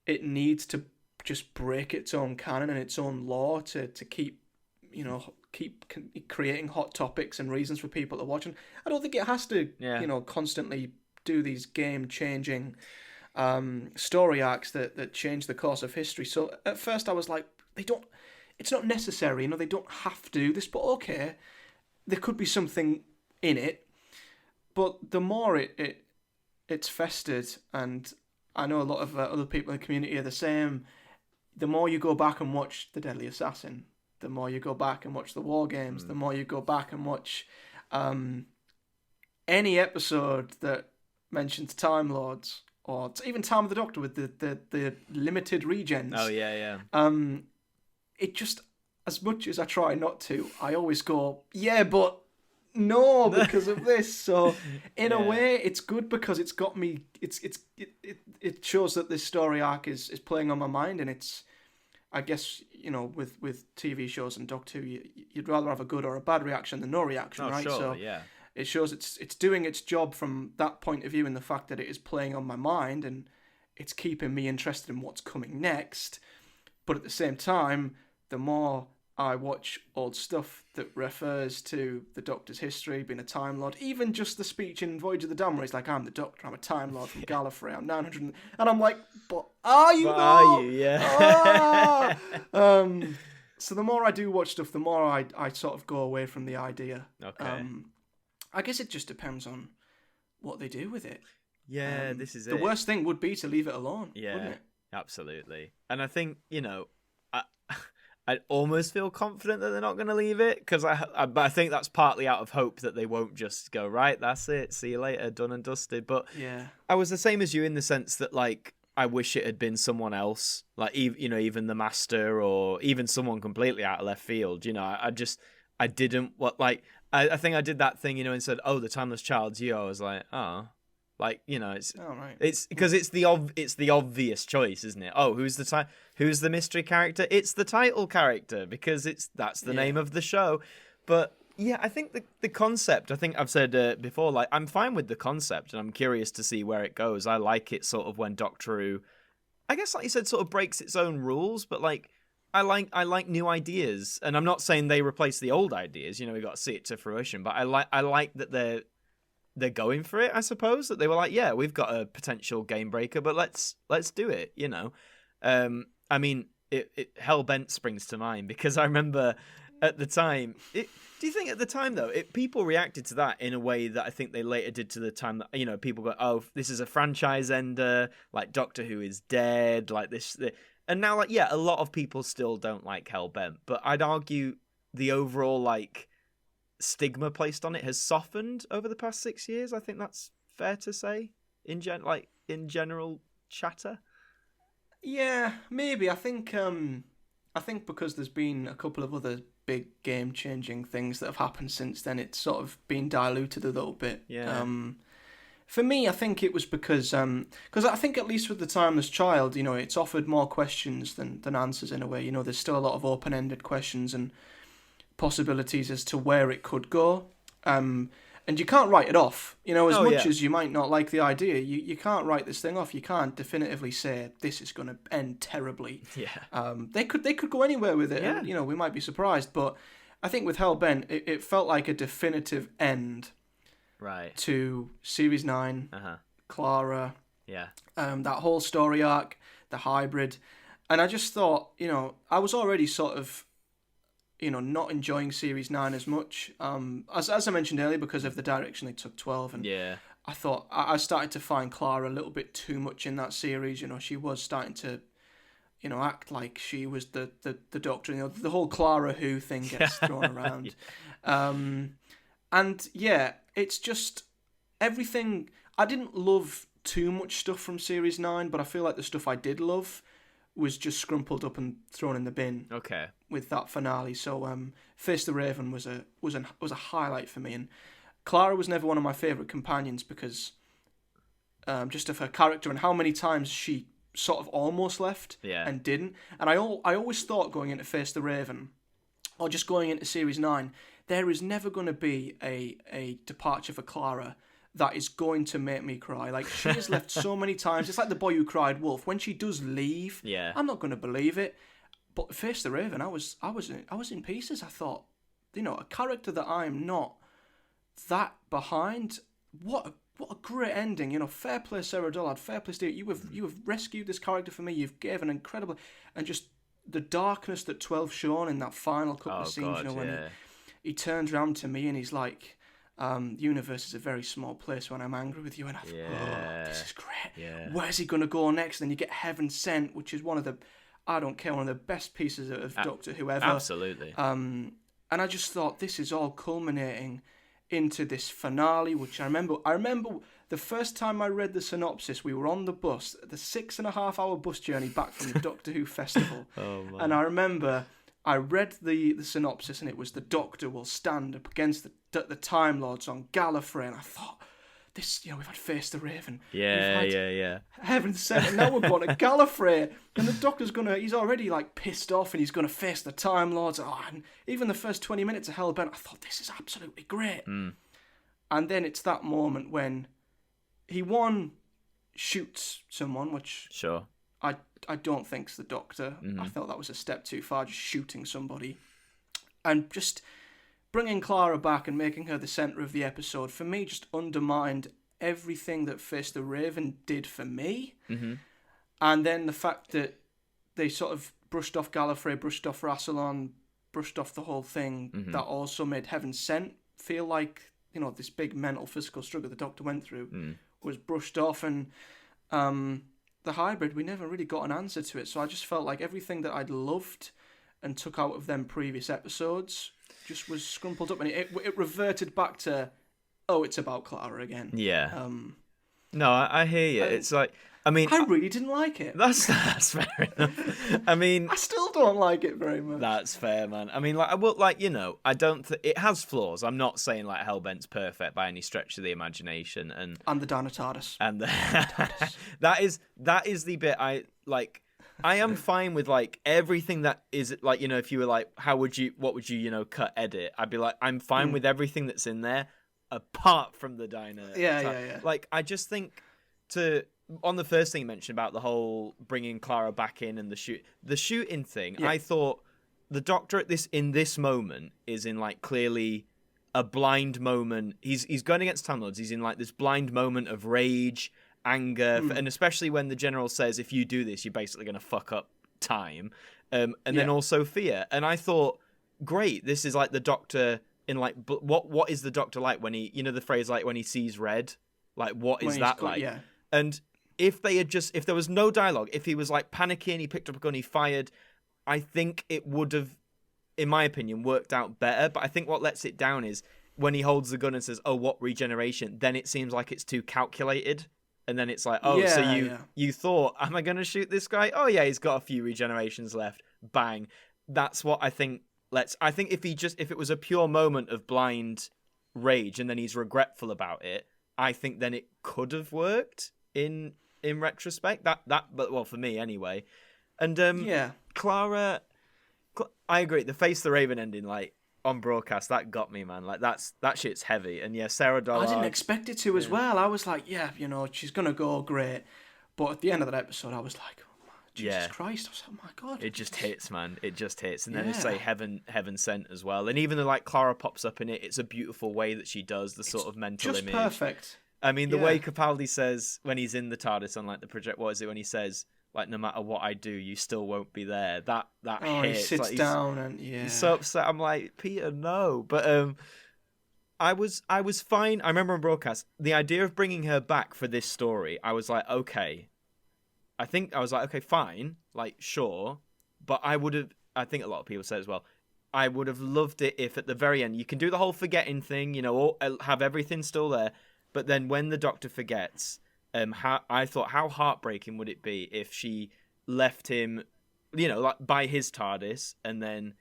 Speaker 2: it needs to just break its own canon and its own lore to keep creating hot topics and reasons for people to watch. And I don't think it has to, you know, constantly do these game-changing story arcs that change the course of history. So at first I was like, it's not necessary, you know, they don't have to do this, but okay, there could be something in it. But the more it's festered, and I know a lot of other people in the community are the same, the more you go back and watch The Deadly Assassin, the more you go back and watch the War Games, the more you go back and watch any episode that mentions Time Lords, or even Time of the Doctor with the limited regens.
Speaker 1: Oh, yeah.
Speaker 2: It just, as much as I try not to, I always go, yeah, but no, because of this. So in a way, it's good because it's got me. It shows that this story arc is playing on my mind, and it's, I guess, you know, with TV shows and Doctor Who, you'd rather have a good or a bad reaction than no reaction, right?
Speaker 1: Sure,
Speaker 2: so
Speaker 1: yeah.
Speaker 2: It shows it's doing its job from that point of view, in the fact that it is playing on my mind and it's keeping me interested in what's coming next. But at the same time, the more I watch old stuff that refers to the Doctor's history, being a Time Lord, even just the speech in Voyage of the Damned where he's like, I'm the Doctor, I'm a Time Lord from Gallifrey, I'm 900, and I'm like, but are you?
Speaker 1: Are you? Yeah.
Speaker 2: So the more I do watch stuff, the more I sort of go away from the idea.
Speaker 1: Okay.
Speaker 2: I guess it just depends on what they do with it.
Speaker 1: Yeah, this is it.
Speaker 2: The worst thing would be to leave it alone,
Speaker 1: yeah,
Speaker 2: wouldn't it?
Speaker 1: Absolutely. And I think, you know, I almost feel confident that they're not going to leave it, because I think that's partly out of hope that they won't just go, right, that's it, see you later, done and dusted. But
Speaker 2: yeah, I
Speaker 1: was the same as you in the sense that, like, I wish it had been someone else, like, you know, even the Master or even someone completely out of left field. You know, I didn't, I think I did that thing, you know, and said, oh, the Timeless Child's you. I was like, oh. Like, you know, it's because it's the obvious choice, isn't it? Oh, who's the mystery character? It's the title character, because that's the name of the show. But yeah, I think the concept, I think I've said before, like, I'm fine with the concept and I'm curious to see where it goes. I like it sort of when Doctor Who, I guess, like you said, sort of breaks its own rules, but like I like new ideas, and I'm not saying they replace the old ideas. You know, we got to see it to fruition, but I like that they're going for it, I suppose, that they were like, yeah, we've got a potential game breaker, but let's do it, you know. I mean, Hellbent springs to mind, because I remember at the time, do you think at the time, though, people reacted to that in a way that I think they later did to the time that, you know, people go, oh, this is a franchise ender, like Doctor Who is dead, like this. And now, like, yeah, a lot of people still don't like Hellbent, but I'd argue the overall, like, stigma placed on it has softened over the past 6 years. I think that's fair to say in general chatter.
Speaker 2: Yeah, maybe. I think because there's been a couple of other big game-changing things that have happened since then, it's sort of been diluted a little bit.
Speaker 1: Yeah.
Speaker 2: For me, I think it was because I think at least with The Timeless Child, it's offered more questions than answers in a way. There's still a lot of open-ended questions and possibilities as to where it could go. And you can't write it off. Much as you might not like the idea, you can't write this thing off. You can't definitively say this is going to end terribly.
Speaker 1: Yeah.
Speaker 2: They could go anywhere with it, and we might be surprised. But I think with Hellbent, it felt like a definitive end.
Speaker 1: Right.
Speaker 2: To Series 9, Clara,
Speaker 1: yeah,
Speaker 2: that whole story arc, the hybrid. And I just thought, I was already sort of, not enjoying Series 9 as much, as I mentioned earlier, because of the direction they took 12. And I thought, I started to find Clara a little bit too much in that series. She was starting to, act like she was the Doctor. The whole Clara Who thing gets thrown around. And yeah, it's just everything. I didn't love too much stuff from Series 9, but I feel like the stuff I did love was just scrumpled up and thrown in the bin.
Speaker 1: Okay.
Speaker 2: With that finale, so Face the Raven was a highlight for me, and Clara was never one of my favourite companions because just of her character and how many times she sort of almost left and didn't. And I always thought going into Face the Raven, or just going into Series 9, there is never going to be a departure for Clara that is going to make me cry. Like, she has left so many times. It's like The Boy Who Cried Wolf. When she does leave, I'm not going to believe it. But Face the Raven, I was in pieces. I thought, a character that I'm not that behind. What a great ending. Fair play Sarah Dollard, fair play Steve. You have rescued this character for me. You've given incredible, and just the darkness that 12 shown in that final couple of scenes. When he turns around to me and he's like, the universe is a very small place when I'm angry with you. And I thought, this is great. Yeah. Where's he going to go next? And then you get Heaven Sent, which is one of the best pieces of Doctor Who ever.
Speaker 1: Absolutely.
Speaker 2: And I just thought, this is all culminating into this finale, which I remember the first time I read the synopsis, we were on the bus, the 6.5-hour bus journey back from the Doctor Who festival. Oh, man. And I remember I read the synopsis, and it was the Doctor will stand up against the Time Lords on Gallifrey, and I thought, this, we've had Face the Raven.
Speaker 1: Yeah.
Speaker 2: Heaven Sent, and now we're going to Gallifrey, and the Doctor's he's already like pissed off, and he's going to face the Time Lords. And even the first 20 minutes of Hellbent, I thought, this is absolutely great. And then it's that moment when he shoots someone, which I don't think's the Doctor. I thought that was a step too far, just shooting somebody. And just bringing Clara back and making her the centre of the episode, for me, just undermined everything that Face the Raven did for me. And then the fact that they sort of brushed off Gallifrey, brushed off Rassilon, brushed off the whole thing, that also made Heaven Sent feel like, this big mental, physical struggle the Doctor went through was brushed off. And the hybrid, we never really got an answer to it. So I just felt like everything that I'd loved and took out of them previous episodes just was scrumpled up, and it reverted back to, it's about Clara again.
Speaker 1: Yeah. No, I hear you. It's like, I
Speaker 2: really didn't like it.
Speaker 1: That's fair enough. I
Speaker 2: still don't like it very much.
Speaker 1: That's fair, man. I don't it has flaws. I'm not saying like Hellbent's perfect by any stretch of the imagination, and
Speaker 2: the Dana TARDIS.
Speaker 1: And that is the bit I like. I am fine with like everything that is like, if you were like, what would you cut, edit? I'd be like, I'm fine with everything that's in there apart from the diner.
Speaker 2: Yeah.
Speaker 1: Like, I just think on the first thing you mentioned about the whole bringing Clara back in and the shooting thing, I thought the Doctor in this moment is in like clearly a blind moment. He's going against Time Lords. He's in like this blind moment of rage, anger, and especially when the General says, if you do this, you're basically going to fuck up time. And then also fear. And I thought, great, this is like the Doctor in like, what is the Doctor like when he, the phrase like when he sees red? Like, what is that like? Yeah. And if there was no dialogue, if he was like panicking, he picked up a gun, he fired, I think it would have, in my opinion, worked out better. But I think what lets it down is when he holds the gun and says, what regeneration? Then it seems like it's too calculated. And then it's like, you thought, am I going to shoot this guy? Oh yeah, he's got a few regenerations left. Bang. That's what I think. I think if it was a pure moment of blind rage and then he's regretful about it, I think then it could have worked in retrospect. But well, for me anyway. And Clara, I agree. The Face the Raven ending, like on broadcast, that got me, man. Like that shit's heavy. And yeah, Sarah Dollard.
Speaker 2: I didn't expect it to as well. I was like, yeah, she's gonna go great. But at the end of that episode, I was like, oh, Jesus Christ! I was like, oh my God.
Speaker 1: It just hits, man. It just hits. And then it's like heaven sent as well. And even though like Clara pops up in it, it's a beautiful way that she does the sort of mental image.
Speaker 2: Just perfect.
Speaker 1: I mean, the way Capaldi says when he's in the TARDIS on like the project, what is it when he says? Like, no matter what I do, you still won't be there. That hits.
Speaker 2: He sits
Speaker 1: like,
Speaker 2: down and
Speaker 1: he's so upset. I'm like, Peter, no. But I was fine. I remember on broadcast the idea of bringing her back for this story. I was like, okay. I was like, okay, fine, like sure. But I think a lot of people say as well. I would have loved it if at the very end you can do the whole forgetting thing, have everything still there. But then when the Doctor forgets. I thought, how heartbreaking would it be if she left him, like by his TARDIS, and then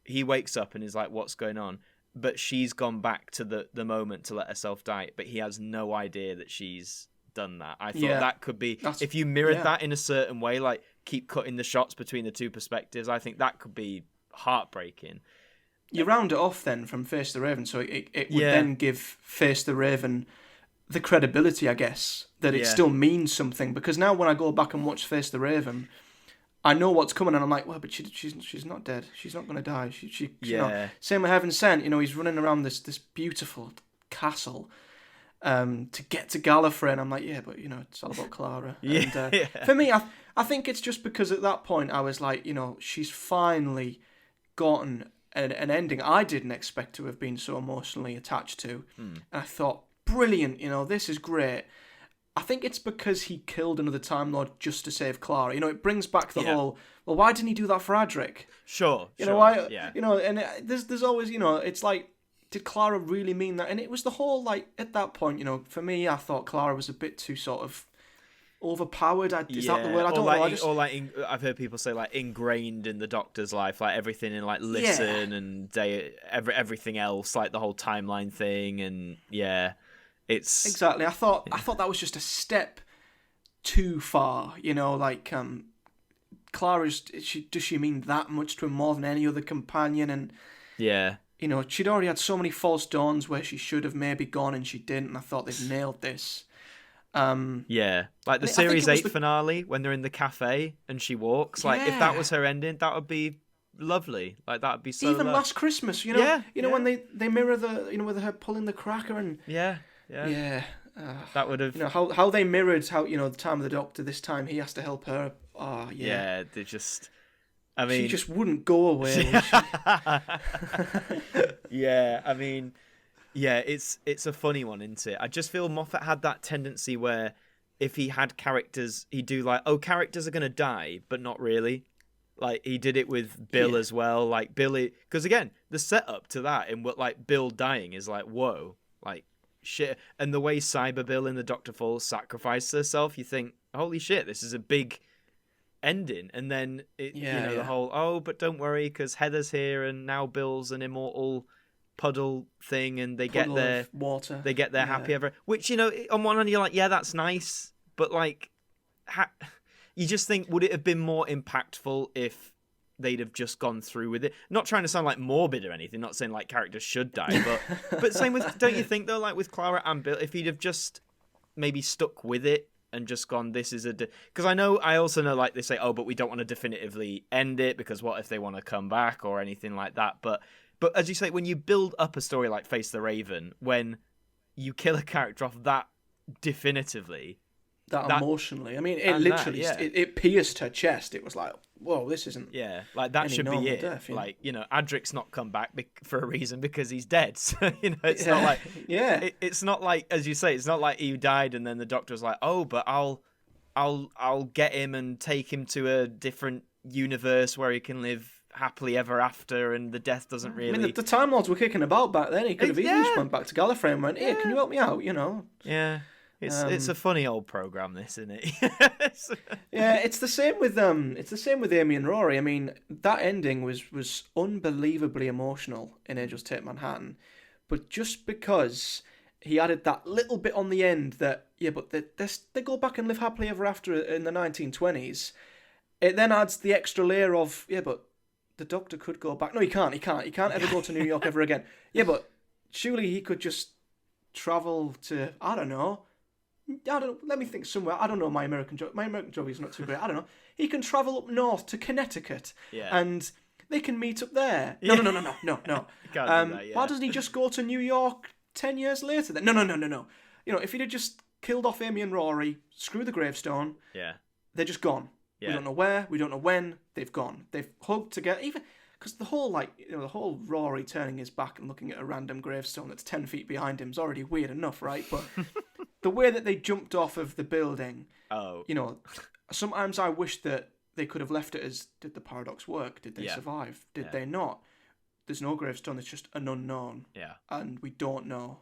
Speaker 1: he wakes up and is like, "What's going on?" But she's gone back to the moment to let herself die, but he has no idea that she's done that. I thought that could be if you mirrored that in a certain way, like keep cutting the shots between the two perspectives. I think that could be heartbreaking.
Speaker 2: You round it off then from Face the Raven, so it would then give Face the Raven the credibility, I guess, that it still means something. Because now when I go back and watch Face the Raven, I know what's coming, and I'm like, well, but she's not dead. She's not going to die. She Same with Heaven Sent. He's running around this beautiful castle to get to Gallifrey, and I'm like, yeah, but it's all about Clara. And, for me, I think it's just because at that point I was like, she's finally gotten an ending I didn't expect to have been so emotionally attached to, and I thought, brilliant, this is great. I think it's because he killed another Time Lord just to save Clara. It brings back the whole, well, why didn't he do that for Adric?
Speaker 1: Sure.
Speaker 2: Why? Yeah. And there's always, it's like, did Clara really mean that? And it was the whole, like, at that point, for me, I thought Clara was a bit too sort of overpowered. Is that the word? I don't know.
Speaker 1: I've heard people say like ingrained in the Doctor's life, like everything in like Listen and everything else, like the whole timeline thing, and it's
Speaker 2: exactly. I thought that was just a step too far. Like Clara's. Does she mean that much to him more than any other companion? And she'd already had so many false dawns where she should have maybe gone and she didn't. And I thought they've nailed this.
Speaker 1: Like the Series 8 finale when they're in the cafe and she walks. Like if that was her ending, that would be lovely. Like that would be so.
Speaker 2: Even Last Christmas, when they mirror the with her pulling the cracker and
Speaker 1: that would have
Speaker 2: how they mirrored how the time of the Doctor. This time he has to help her. Oh yeah.
Speaker 1: Yeah, they just. I mean,
Speaker 2: she just wouldn't go away.
Speaker 1: I mean. Yeah, it's a funny one, isn't it? I just feel Moffat had that tendency where if he had characters, he'd do like, characters are going to die, but not really. Like, he did it with Bill as well. Like, Billy... Because, again, the setup to that in what, like, Bill dying is like, whoa. Like, shit. And the way Cyber Bill in The Doctor Falls sacrificed herself, you think, holy shit, this is a big ending. And then, the whole, but don't worry, because Heather's here, and now Bill's an immortal... puddle thing, and they get their
Speaker 2: water.
Speaker 1: They get their happy ever. Which on one hand you're like, yeah, that's nice, but like, you just think, would it have been more impactful if they'd have just gone through with it? Not trying to sound like morbid or anything. Not saying like characters should die, but same with. Don't you think though, like with Clara and Bill, if he'd have just maybe stuck with it and just gone, this is because I also know like they say, but we don't want to definitively end it because what if they want to come back or anything like that, but as you say, when you build up a story like Face the Raven, when you kill a character off that definitively...
Speaker 2: That emotionally. I mean, it literally... It pierced her chest. It was like, whoa, this isn't...
Speaker 1: Yeah, like that should be it.
Speaker 2: Death,
Speaker 1: like, Adric's not come back for a reason because he's dead. So, it's not like... It's not like, as you say, it's not like he died and then the Doctor was like, but I'll get him and take him to a different universe where he can live happily ever after, and the death doesn't really...
Speaker 2: I mean, the Time Lords were kicking about back then. He could have easily just went back to Gallifrey and went, hey, can you help me out,
Speaker 1: Yeah. It's a funny old program, this, isn't it?
Speaker 2: It's the same with Amy and Rory. I mean, that ending was unbelievably emotional in Angels Take Manhattan, but just because he added that little bit on the end that, but they go back and live happily ever after in the 1920s. It then adds the extra layer of, but the Doctor could go back. No, he can't. He can't ever go to New York ever again. Yeah, but surely he could just travel to, I don't know, let me think somewhere. I don't know, my American geography is not too great. I don't know. He can travel up north to Connecticut and they can meet up there. No.
Speaker 1: Can't do that,
Speaker 2: Why doesn't he just go to New York 10 years later then? No. If he'd have just killed off Amy and Rory, screw the gravestone, they're just gone. Yeah. We don't know where, we don't know when, they've gone. They've hugged together, even because the whole Rory turning his back and looking at a random gravestone that's 10 feet behind him is already weird enough, right? But the way that they jumped off of the building, sometimes I wish that they could have left it as, did the paradox work? Did they survive? Did they not? There's no gravestone, it's just an unknown.
Speaker 1: Yeah.
Speaker 2: And we don't know.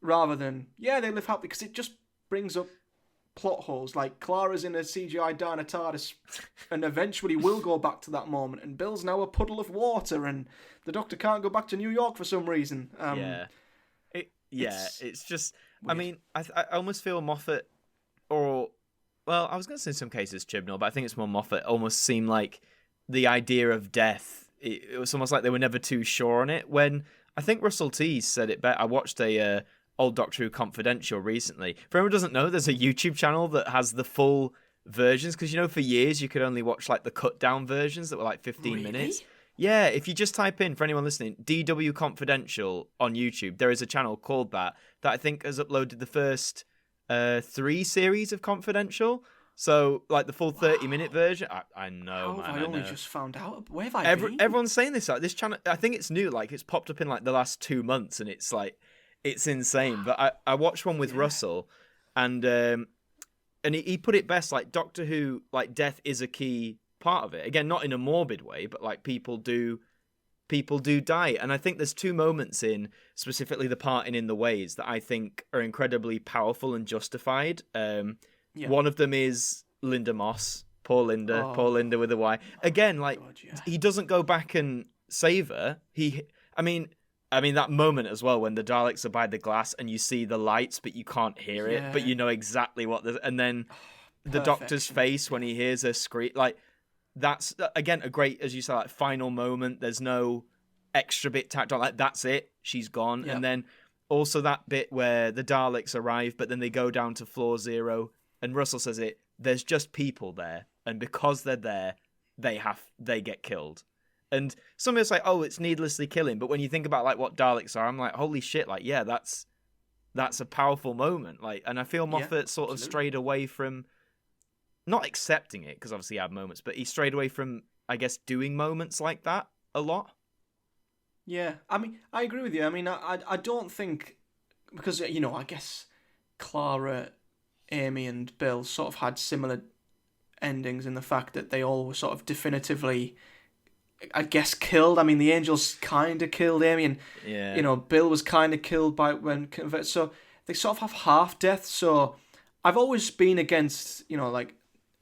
Speaker 2: Rather than, they live happily, because it just brings up plot holes, like Clara's in a CGI Diner TARDIS and eventually will go back to that moment, and Bill's now a puddle of water, and the Doctor can't go back to New York for some reason.
Speaker 1: It's just weird. I mean, I almost feel Moffat, I was going to say in some cases Chibnall, but I think it's more Moffat, almost seemed like the idea of death, it was almost like they were never too sure on it. When I think Russell T said it better. I watched a Old Doctor Who Confidential recently. For anyone who doesn't know, there's a YouTube channel that has the full versions, because for years you could only watch like the cut down versions that were like 15 minutes. Yeah, if you just type in, for anyone listening, DW Confidential on YouTube, there is a channel called that I think has uploaded the first 3 series of Confidential. So, like the full 30-minute version. I know,
Speaker 2: man. I only just found out. Where have I been?
Speaker 1: Everyone's saying this. Like this channel, I think it's new. Like it's popped up in like the last 2 months, and it's like, it's insane. But I watched one with Russell, and he put it best. Like Doctor Who, like death is a key part of it. Again, not in a morbid way, but like people do die. And I think there's 2 moments in specifically the part in the Ways that I think are incredibly powerful and justified. One of them is Linda Moss. Poor Linda with a Y. Again, like he doesn't go back and save her. I mean that moment as well when the Daleks are by the glass and you see the lights but you can't hear it, but you know exactly what and then the Doctor's face when he hears her scream, like that's again a great, as you say, like final moment. There's no extra bit tacked on, like that's it, she's gone. And then also that bit where the Daleks arrive but then they go down to floor 0 and Russell says there's just people there, and because they're there they get killed. And some people say, it's needlessly killing. But when you think about like what Daleks are, I'm like, holy shit, like, that's a powerful moment. Like, and I feel Moffat sort of strayed away from not accepting it, because obviously he had moments, but he strayed away from, I guess, doing moments like that a lot.
Speaker 2: Yeah, I mean, I agree with you. I mean, I don't think, because, I guess Clara, Amy and Bill sort of had similar endings in the fact that they all were sort of definitively, I guess, killed. I mean, the Angels kind of killed Amy, and Bill was kind of killed by when converted. So they sort of have half death. So I've always been against, like,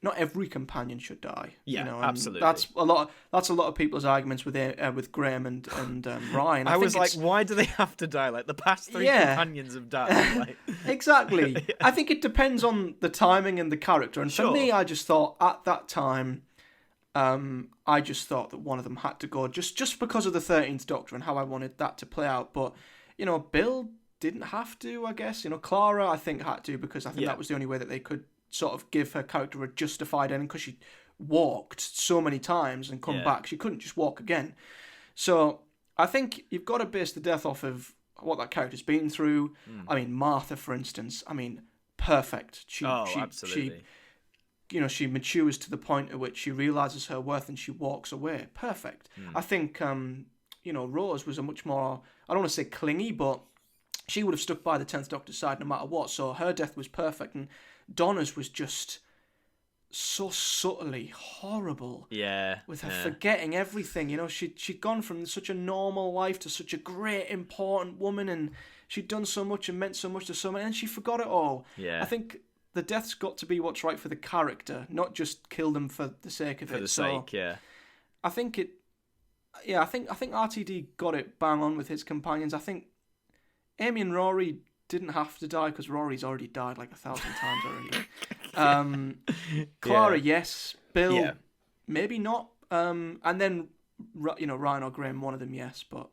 Speaker 2: not every companion should die.
Speaker 1: Yeah,
Speaker 2: and
Speaker 1: absolutely.
Speaker 2: That's a lot of people's arguments with Graham and Ryan.
Speaker 1: I was like, why do they have to die? Like the past 3 companions have died. Like...
Speaker 2: Exactly. I think it depends on the timing and the character. And for me, I just thought at that time, I just thought that one of them had to go just because of the 13th Doctor and how I wanted that to play out. But, Bill didn't have to, I guess. Clara, I think, had to, because I think that was the only way that they could sort of give her character a justified ending, because she walked so many times and come back. She couldn't just walk again. So I think you've got to base the death off of what that character's been through. I mean, Martha, for instance, perfect. She
Speaker 1: absolutely.
Speaker 2: She matures to the point at which she realises her worth and she walks away. Perfect. I think, Rose was a much more, I don't want to say clingy, but she would have stuck by the 10th Doctor's side no matter what. So her death was perfect. And Donna's was just so subtly horrible.
Speaker 1: Yeah.
Speaker 2: With her forgetting everything. She'd gone from such a normal life to such a great, important woman, and she'd done so much and meant so much to so many, and she forgot it all.
Speaker 1: Yeah.
Speaker 2: I think the death's got to be what's right for the character, not just kill them for the sake of it.
Speaker 1: For the sake, yeah.
Speaker 2: I think I think RTD got it bang on with his companions. I think Amy and Rory didn't have to die because Rory's already died like 1,000 times already. Clara, yes. Bill, maybe not. And then, Ryan or Graham, one of them, yes. But,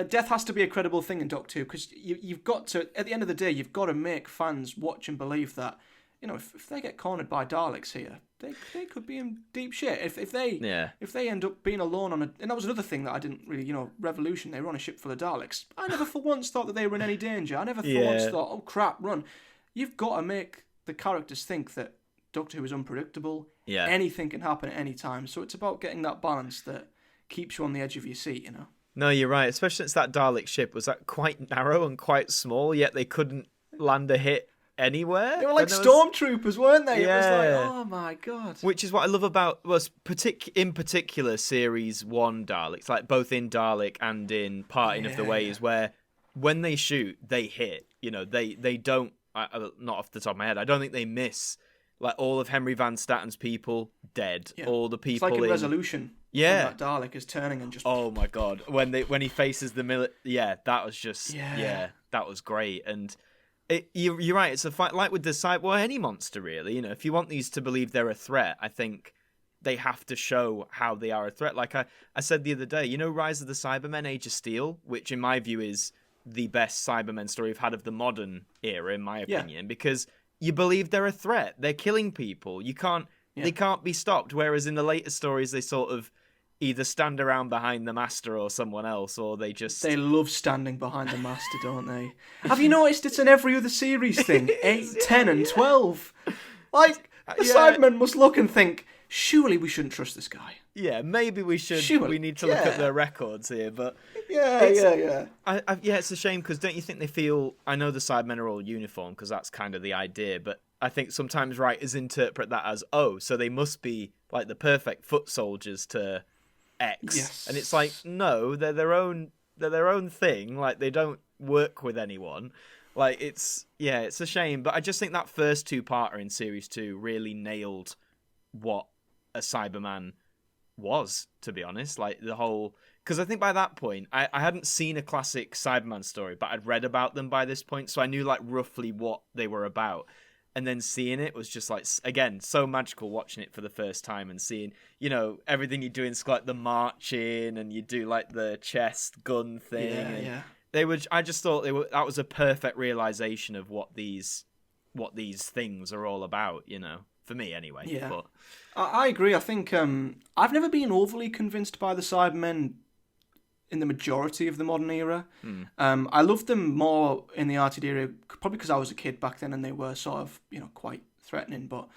Speaker 2: death has to be a credible thing in Doctor Who because you've got to, at the end of the day, you've got to make fans watch and believe that, if they get cornered by Daleks here, they could be in deep shit. If they end up being alone on and that was another thing that I didn't really, Revolution, they were on a ship full of Daleks. I never for once thought that they were in any danger. I never for once thought, oh crap, run. You've got to make the characters think that Doctor Who is unpredictable. Yeah. Anything can happen at any time. So it's about getting that balance that keeps you on the edge of your seat,
Speaker 1: No, you're right. Especially since that Dalek ship was quite narrow and quite small, yet they couldn't land a hit anywhere.
Speaker 2: They were like stormtroopers, weren't they? Yeah. It was like, oh my god.
Speaker 1: Which is what I love about in particular Series 1 Daleks, like both in Dalek and in Parting of the Way, is where when they shoot, they hit. They don't. Not off the top of my head, I don't think they miss. Like all of Henry Van Statten's people dead. Yeah. All the people.
Speaker 2: It's like in Resolution.
Speaker 1: Yeah.
Speaker 2: When that Dalek is turning and just.
Speaker 1: Oh my god! When he faces the that was just that was great. And you're right. It's a fight like with the Cyber. Well, any monster really. If you want these to believe they're a threat, I think they have to show how they are a threat. Like I said the other day, Rise of the Cybermen, Age of Steel, which in my view is the best Cybermen story we've had of the modern era, in my opinion, because you believe they're a threat. They're killing people. You can't. They can't be stopped. Whereas in the later stories, they sort of either stand around behind the Master or someone else, or they just...
Speaker 2: They love standing behind the Master, don't they? Have you noticed it's in every other series thing? 8, 10 and 12. Like, the Cybermen must look and think, surely we shouldn't trust this guy.
Speaker 1: Yeah, maybe we should. Surely. We need to look at their records here, but... It's a shame, because don't you think they feel... I know the Cybermen are all uniform, because that's kind of the idea, but I think sometimes writers interpret that as, so they must be like the perfect foot soldiers to... X. Yes. And it's like, no, they're their own thing. Like, they don't work with anyone. Like, it's a shame. But I just think that first two-parter in Series 2 really nailed what a Cyberman was, to be honest. Like, the whole... Because I think by that point, I hadn't seen a classic Cyberman story, but I'd read about them by this point, so I knew, like, roughly what they were about. And then seeing it was just like, again, so magical watching it for the first time and seeing, everything you do in like the marching and you do like the chest gun thing. I just thought that was a perfect realization of what these things are all about, for me anyway.
Speaker 2: Yeah.
Speaker 1: But
Speaker 2: I agree. I think I've never been overly convinced by the Cybermen in the majority of the modern era. I loved them more in the RTD era, probably because I was a kid back then and they were sort of, quite threatening. But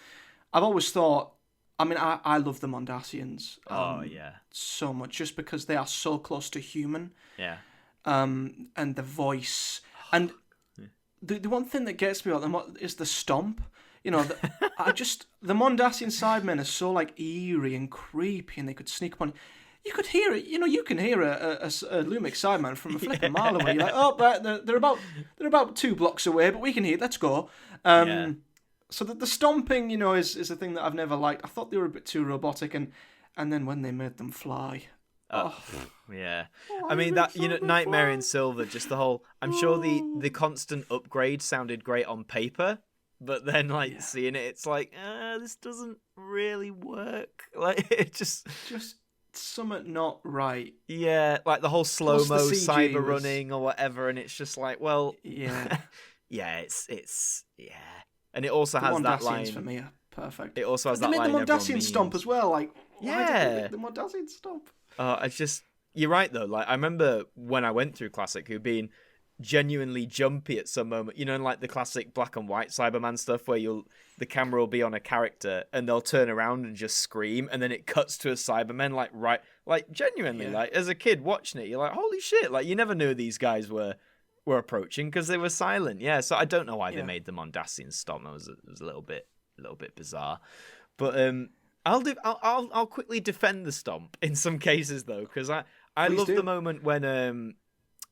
Speaker 2: I've always thought, I love the Mondasians so much, just because they are so close to human.
Speaker 1: Yeah.
Speaker 2: And the voice. And the one thing that gets me about them is the stomp. The Mondasian Cybermen are so like eerie and creepy, and they could sneak upon you. You could hear it. You can hear a Lumic Cyberman from a flipping mile away. You're like, they're about 2 blocks away, but we can hear it. Let's go. So the stomping, is a thing that I've never liked. I thought they were a bit too robotic, and then when they made them fly.
Speaker 1: Yeah. Nightmare in Silver, just the whole... I'm sure the constant upgrade sounded great on paper, but then, seeing it, it's like, this doesn't really work. Like, it just
Speaker 2: something not right.
Speaker 1: Yeah, like the whole slow-mo cyber running or whatever, and it's just like, well...
Speaker 2: Yeah.
Speaker 1: it's... And it also has that line...
Speaker 2: for me are perfect.
Speaker 1: It also has that line...
Speaker 2: They made the Mondasian stomp as well, like...
Speaker 1: Yeah.
Speaker 2: Why did they make the Mondasian stomp?
Speaker 1: You're right, though. Like, I remember when I went through Classic, who being genuinely jumpy at some moment, in like the classic black and white Cyberman stuff where the camera will be on a character and they'll turn around and just scream, and then it cuts to a Cyberman, like genuinely, like as a kid watching it, you're like, holy shit, like you never knew these guys were approaching because they were silent. Yeah, so I don't know why they made the Mondasian stomp. It was a little bit bizarre, but I'll quickly defend the stomp in some cases though, because I love the moment when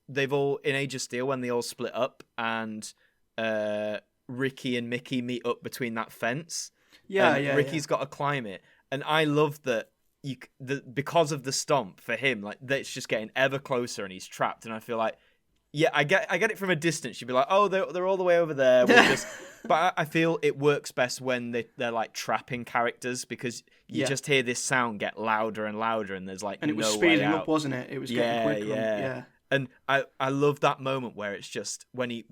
Speaker 1: they've all in Age of Steel when they all split up and Ricky and Mickey meet up between that fence. Ricky's got to climb it, and I love that because of the stomp for him, like it's just getting ever closer and he's trapped, and I feel like Yeah, I get it from a distance. You'd be like, oh, they're all the way over there. But I feel it works best when they're like trapping characters, because you just hear this sound get louder and louder, and there's like
Speaker 2: and it was
Speaker 1: no
Speaker 2: speeding
Speaker 1: way out.
Speaker 2: up, wasn't it? It was getting quicker.
Speaker 1: Yeah. And I love that moment where it's just when I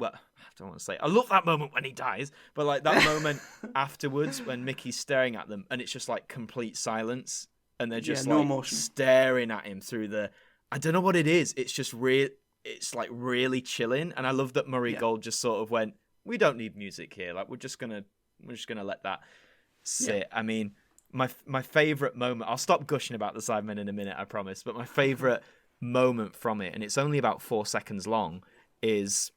Speaker 1: don't want to say I love that moment when he dies, but like that moment afterwards when Mickey's staring at them and it's just like complete silence and they're just
Speaker 2: no
Speaker 1: like
Speaker 2: emotion.
Speaker 1: Staring at him through I don't know what it is. It's just it's like really chilling, and I love that Murray Gold just sort of went, we don't need music here. Like we're just gonna let that sit. Yeah. I mean, my favorite moment. I'll stop gushing about the Cybermen in a minute, I promise. But my favorite moment from it, and it's only about 4 seconds long, is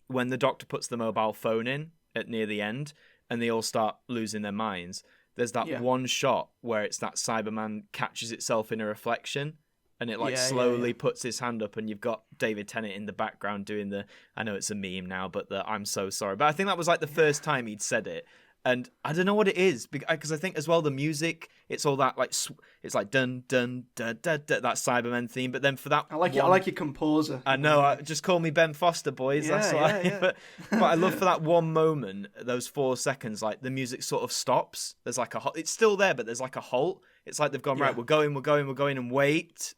Speaker 1: when the Doctor puts the mobile phone in at near the end, and they all start losing their minds. There's that one shot where it's that Cyberman catches itself in a reflection. And it slowly puts his hand up, and you've got David Tennant in the background doing I know it's a meme now, but I'm so sorry. But I think that was like the first time he'd said it. And I don't know what it is, because I think as well the music, it's all that like, it's like dun dun dun dun dun, that Cybermen theme. But then for that,
Speaker 2: I like your composer.
Speaker 1: I know, just call me Ben Foster, boys. That's why. But I love for that one moment, those 4 seconds, like the music sort of stops. There's like it's still there, but there's like a halt. It's like they've gone, right, we're going, and wait.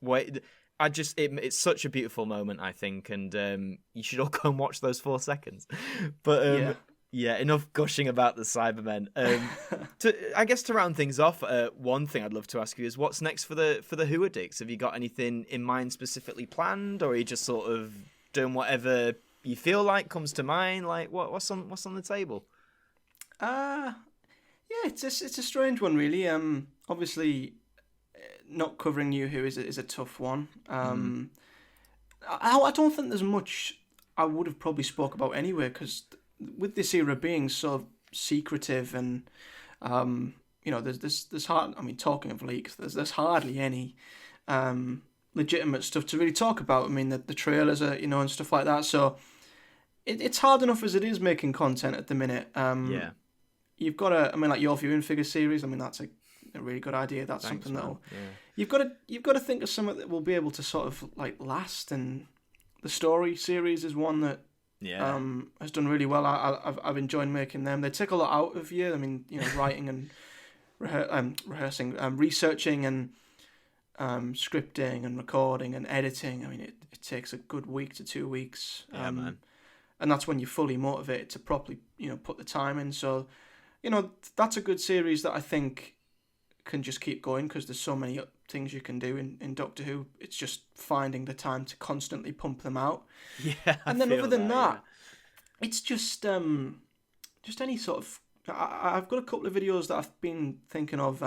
Speaker 1: It's such a beautiful moment, I think, and you should all go and watch those 4 seconds. But enough gushing about the Cybermen. I guess to round things off, one thing I'd love to ask you is what's next for the Who Addicts? Have you got anything in mind specifically planned, or are you just sort of doing whatever you feel like comes to mind? Like what's on the table?
Speaker 2: It's a strange one, really. Obviously, not covering New Who is a tough one. I don't think there's much I would have probably spoke about anyway, because with this era being so secretive and there's hard. I mean, talking of leaks, there's hardly any legitimate stuff to really talk about. I mean, the trailers are and stuff like that. So it's hard enough as it is making content at the minute. You've got like your viewing figure series. I mean, that's a really good idea. That's something that'll. Yeah. You've got to think of something that will be able to sort of like last. And the story series is one that has done really well. I've enjoyed making them. They take a lot out of you. I mean, writing and rehearsing, researching and scripting and recording and editing. I mean, it takes a good week to 2 weeks.
Speaker 1: Man.
Speaker 2: And that's when you're fully motivated to properly put the time in. So. That's a good series that I think can just keep going, because there's so many things you can do in Doctor Who. It's just finding the time to constantly pump them out.
Speaker 1: Yeah.
Speaker 2: And then other than that, it's just any sort of. I've got a couple of videos that I've been thinking of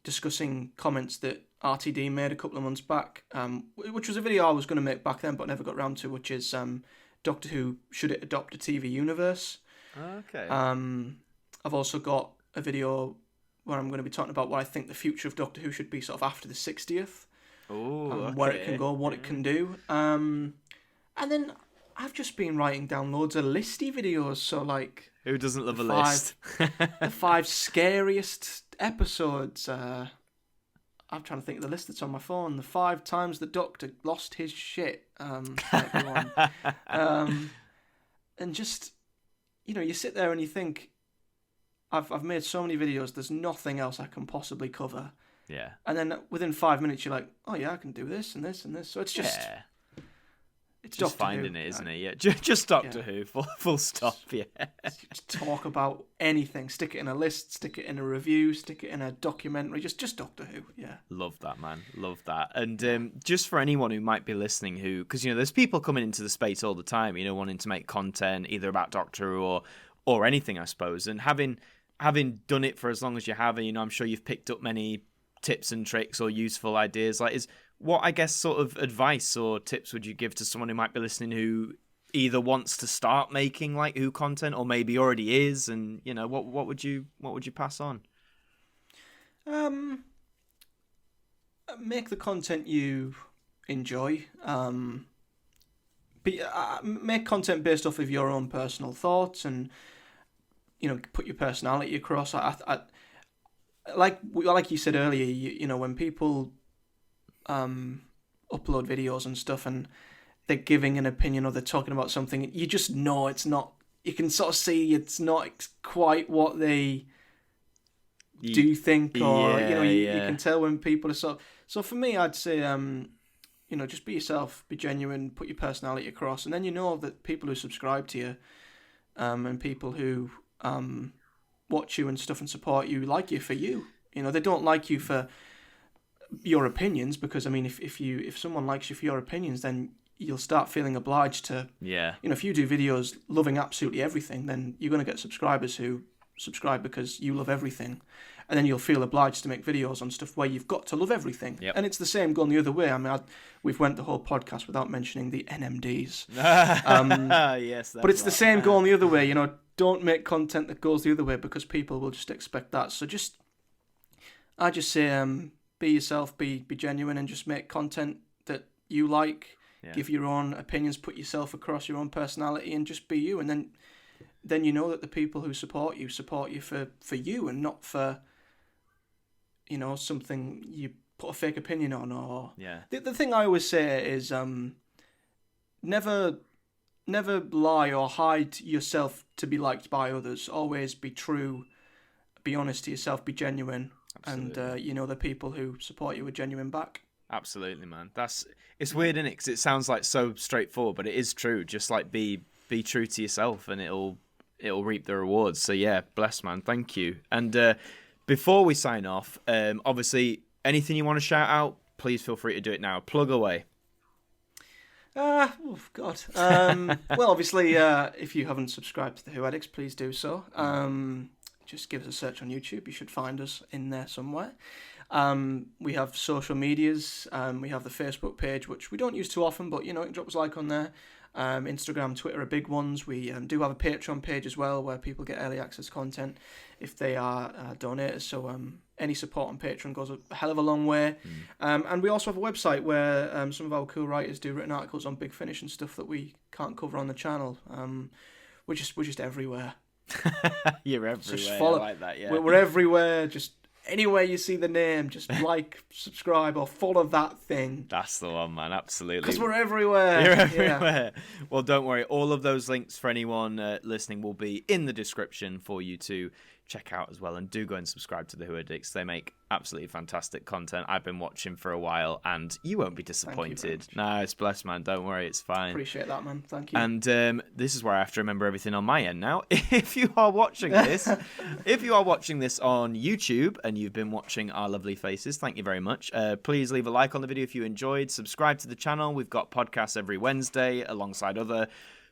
Speaker 2: discussing comments that RTD made a couple of months back, which was a video I was going to make back then but never got round to, which is Doctor Who, should it adopt a TV universe?
Speaker 1: Okay.
Speaker 2: I've also got a video where I'm going to be talking about what I think the future of Doctor Who should be sort of after the 60th. Where it can go, what it can do. And then I've just been writing down loads of listy videos, so like...
Speaker 1: Who doesn't love a list?
Speaker 2: The 5 scariest episodes. I'm trying to think of the list that's on my phone. The 5 times the Doctor lost his shit. And just, you sit there and you think, I've made so many videos, there's nothing else I can possibly cover.
Speaker 1: Yeah.
Speaker 2: And then within 5 minutes, you're like, oh yeah, I can do this and this and this. So it's just...
Speaker 1: Yeah.
Speaker 2: It's
Speaker 1: just finding it, isn't it? Yeah, just Doctor Who, full stop, yeah.
Speaker 2: Just talk about anything. Stick it in a list, stick it in a review, stick it in a documentary. Just Doctor Who, yeah.
Speaker 1: Love that, man. Love that. And just for anyone who might be listening because, there's people coming into the space all the time, wanting to make content either about Doctor Who or anything, I suppose. And having done it for as long as you have, I'm sure you've picked up many tips and tricks or useful ideas. What, I guess, sort of advice or tips would you give to someone who might be listening who either wants to start making like Who content or maybe already is, and what would you pass on?
Speaker 2: Make the content you enjoy. Make content based off of your own personal thoughts, and put your personality across. Like you said earlier, when people upload videos and stuff, and they're giving an opinion or they're talking about something, you just know it's not. You can sort of see it's not quite what they do think, or you can tell when people are sort. So for me, I'd say just be yourself, be genuine, put your personality across, and then you know that people who subscribe to you, and people who watch you and stuff and support you like you for you. They don't like you for your opinions, because I mean, if someone likes you for your opinions, then you'll start feeling obliged to.
Speaker 1: Yeah.
Speaker 2: If you do videos loving absolutely everything, then you're going to get subscribers who subscribe because you love everything. And then you'll feel obliged to make videos on stuff where you've got to love everything.
Speaker 1: Yep.
Speaker 2: And it's the same going the other way. I mean, we've went the whole podcast without mentioning the NMDs.
Speaker 1: Yes.
Speaker 2: But it's the same going the other way. Don't make content that goes the other way, because people will just expect that. So I just say, be yourself, be genuine, and just make content that you like. Yeah. Give your own opinions, put yourself across, your own personality, and just be you. And then you know that the people who support you for you, and not for something you put a fake opinion on. Or the thing I always say is never lie or hide yourself to be liked by others. Always be true, be honest to yourself, be genuine. Absolutely. And the people who support you are genuine back.
Speaker 1: Absolutely, man. It's weird, isn't it? Because it sounds like so straightforward, but it is true. Just like be true to yourself, and it'll reap the rewards. So yeah, bless, man. Thank you. And before we sign off, obviously, anything you want to shout out, please feel free to do it now. Plug away.
Speaker 2: Oh God. Well, obviously, if you haven't subscribed to the Who Addicts, please do so. Just give us a search on YouTube. You should find us in there somewhere. We have social medias. We have the Facebook page, which we don't use too often, but you can drop us a like on there. Instagram, Twitter are big ones. We do have a Patreon page as well, where people get early access content if they are donators. So any support on Patreon goes a hell of a long way. And we also have a website where some of our cool writers do written articles on Big Finish and stuff that we can't cover on the channel. We're just everywhere.
Speaker 1: You're everywhere.
Speaker 2: Just follow,
Speaker 1: I like that. Yeah,
Speaker 2: we're everywhere. Just anywhere you see the name, just like, subscribe, or follow that thing.
Speaker 1: That's the one, man. Absolutely.
Speaker 2: Because we're everywhere.
Speaker 1: You're everywhere. Yeah. Well, don't worry. All of those links for anyone listening will be in the description for you to check out as well. And do go and subscribe to the Who Addicts. They make absolutely fantastic content. I've been watching for a while, and you won't be disappointed. No, it's blessed, man. Don't worry. It's fine.
Speaker 2: Appreciate that, man. Thank you.
Speaker 1: And this is where I have to remember everything on my end now. If you are watching this, on YouTube and you've been watching our lovely faces, thank you very much. Please leave a like on the video if you enjoyed. Subscribe to the channel. We've got podcasts every Wednesday alongside other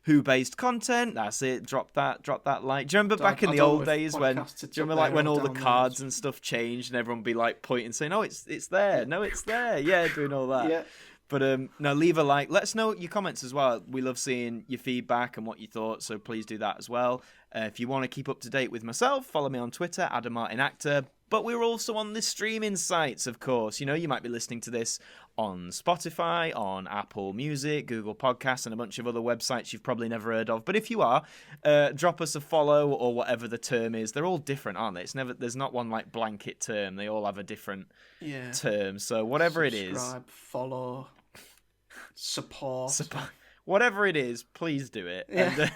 Speaker 1: Who-based content. That's it. Drop that like. Do you remember back in the old days when all the cards and stuff changed and everyone would be like pointing saying, "Oh, it's there. No, it's there." Yeah, doing all that.
Speaker 2: Yeah.
Speaker 1: But no, leave a like. Let us know your comments as well. We love seeing your feedback and what you thought, so please do that as well. If you want to keep up to date with myself, follow me on Twitter, @MartynActor. But we're also on the streaming sites, of course. You might be listening to this on Spotify, on Apple Music, Google Podcasts, and a bunch of other websites you've probably never heard of. But if you are, drop us a follow or whatever the term is. They're all different, aren't they? There's not one like blanket term. They all have a different term. So whatever it is,
Speaker 2: subscribe, follow, support.
Speaker 1: Whatever it is, please do it. Yeah.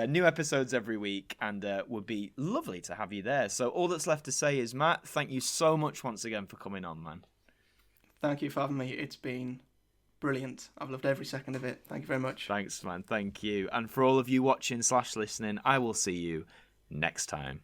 Speaker 1: And, new episodes every week, and would be lovely to have you there. So all that's left to say is, Matt, thank you so much once again for coming on, man.
Speaker 2: Thank you for having me. It's been brilliant. I've loved every second of it. Thank you very much.
Speaker 1: Thanks, man. Thank you. And for all of you watching / listening, I will see you next time.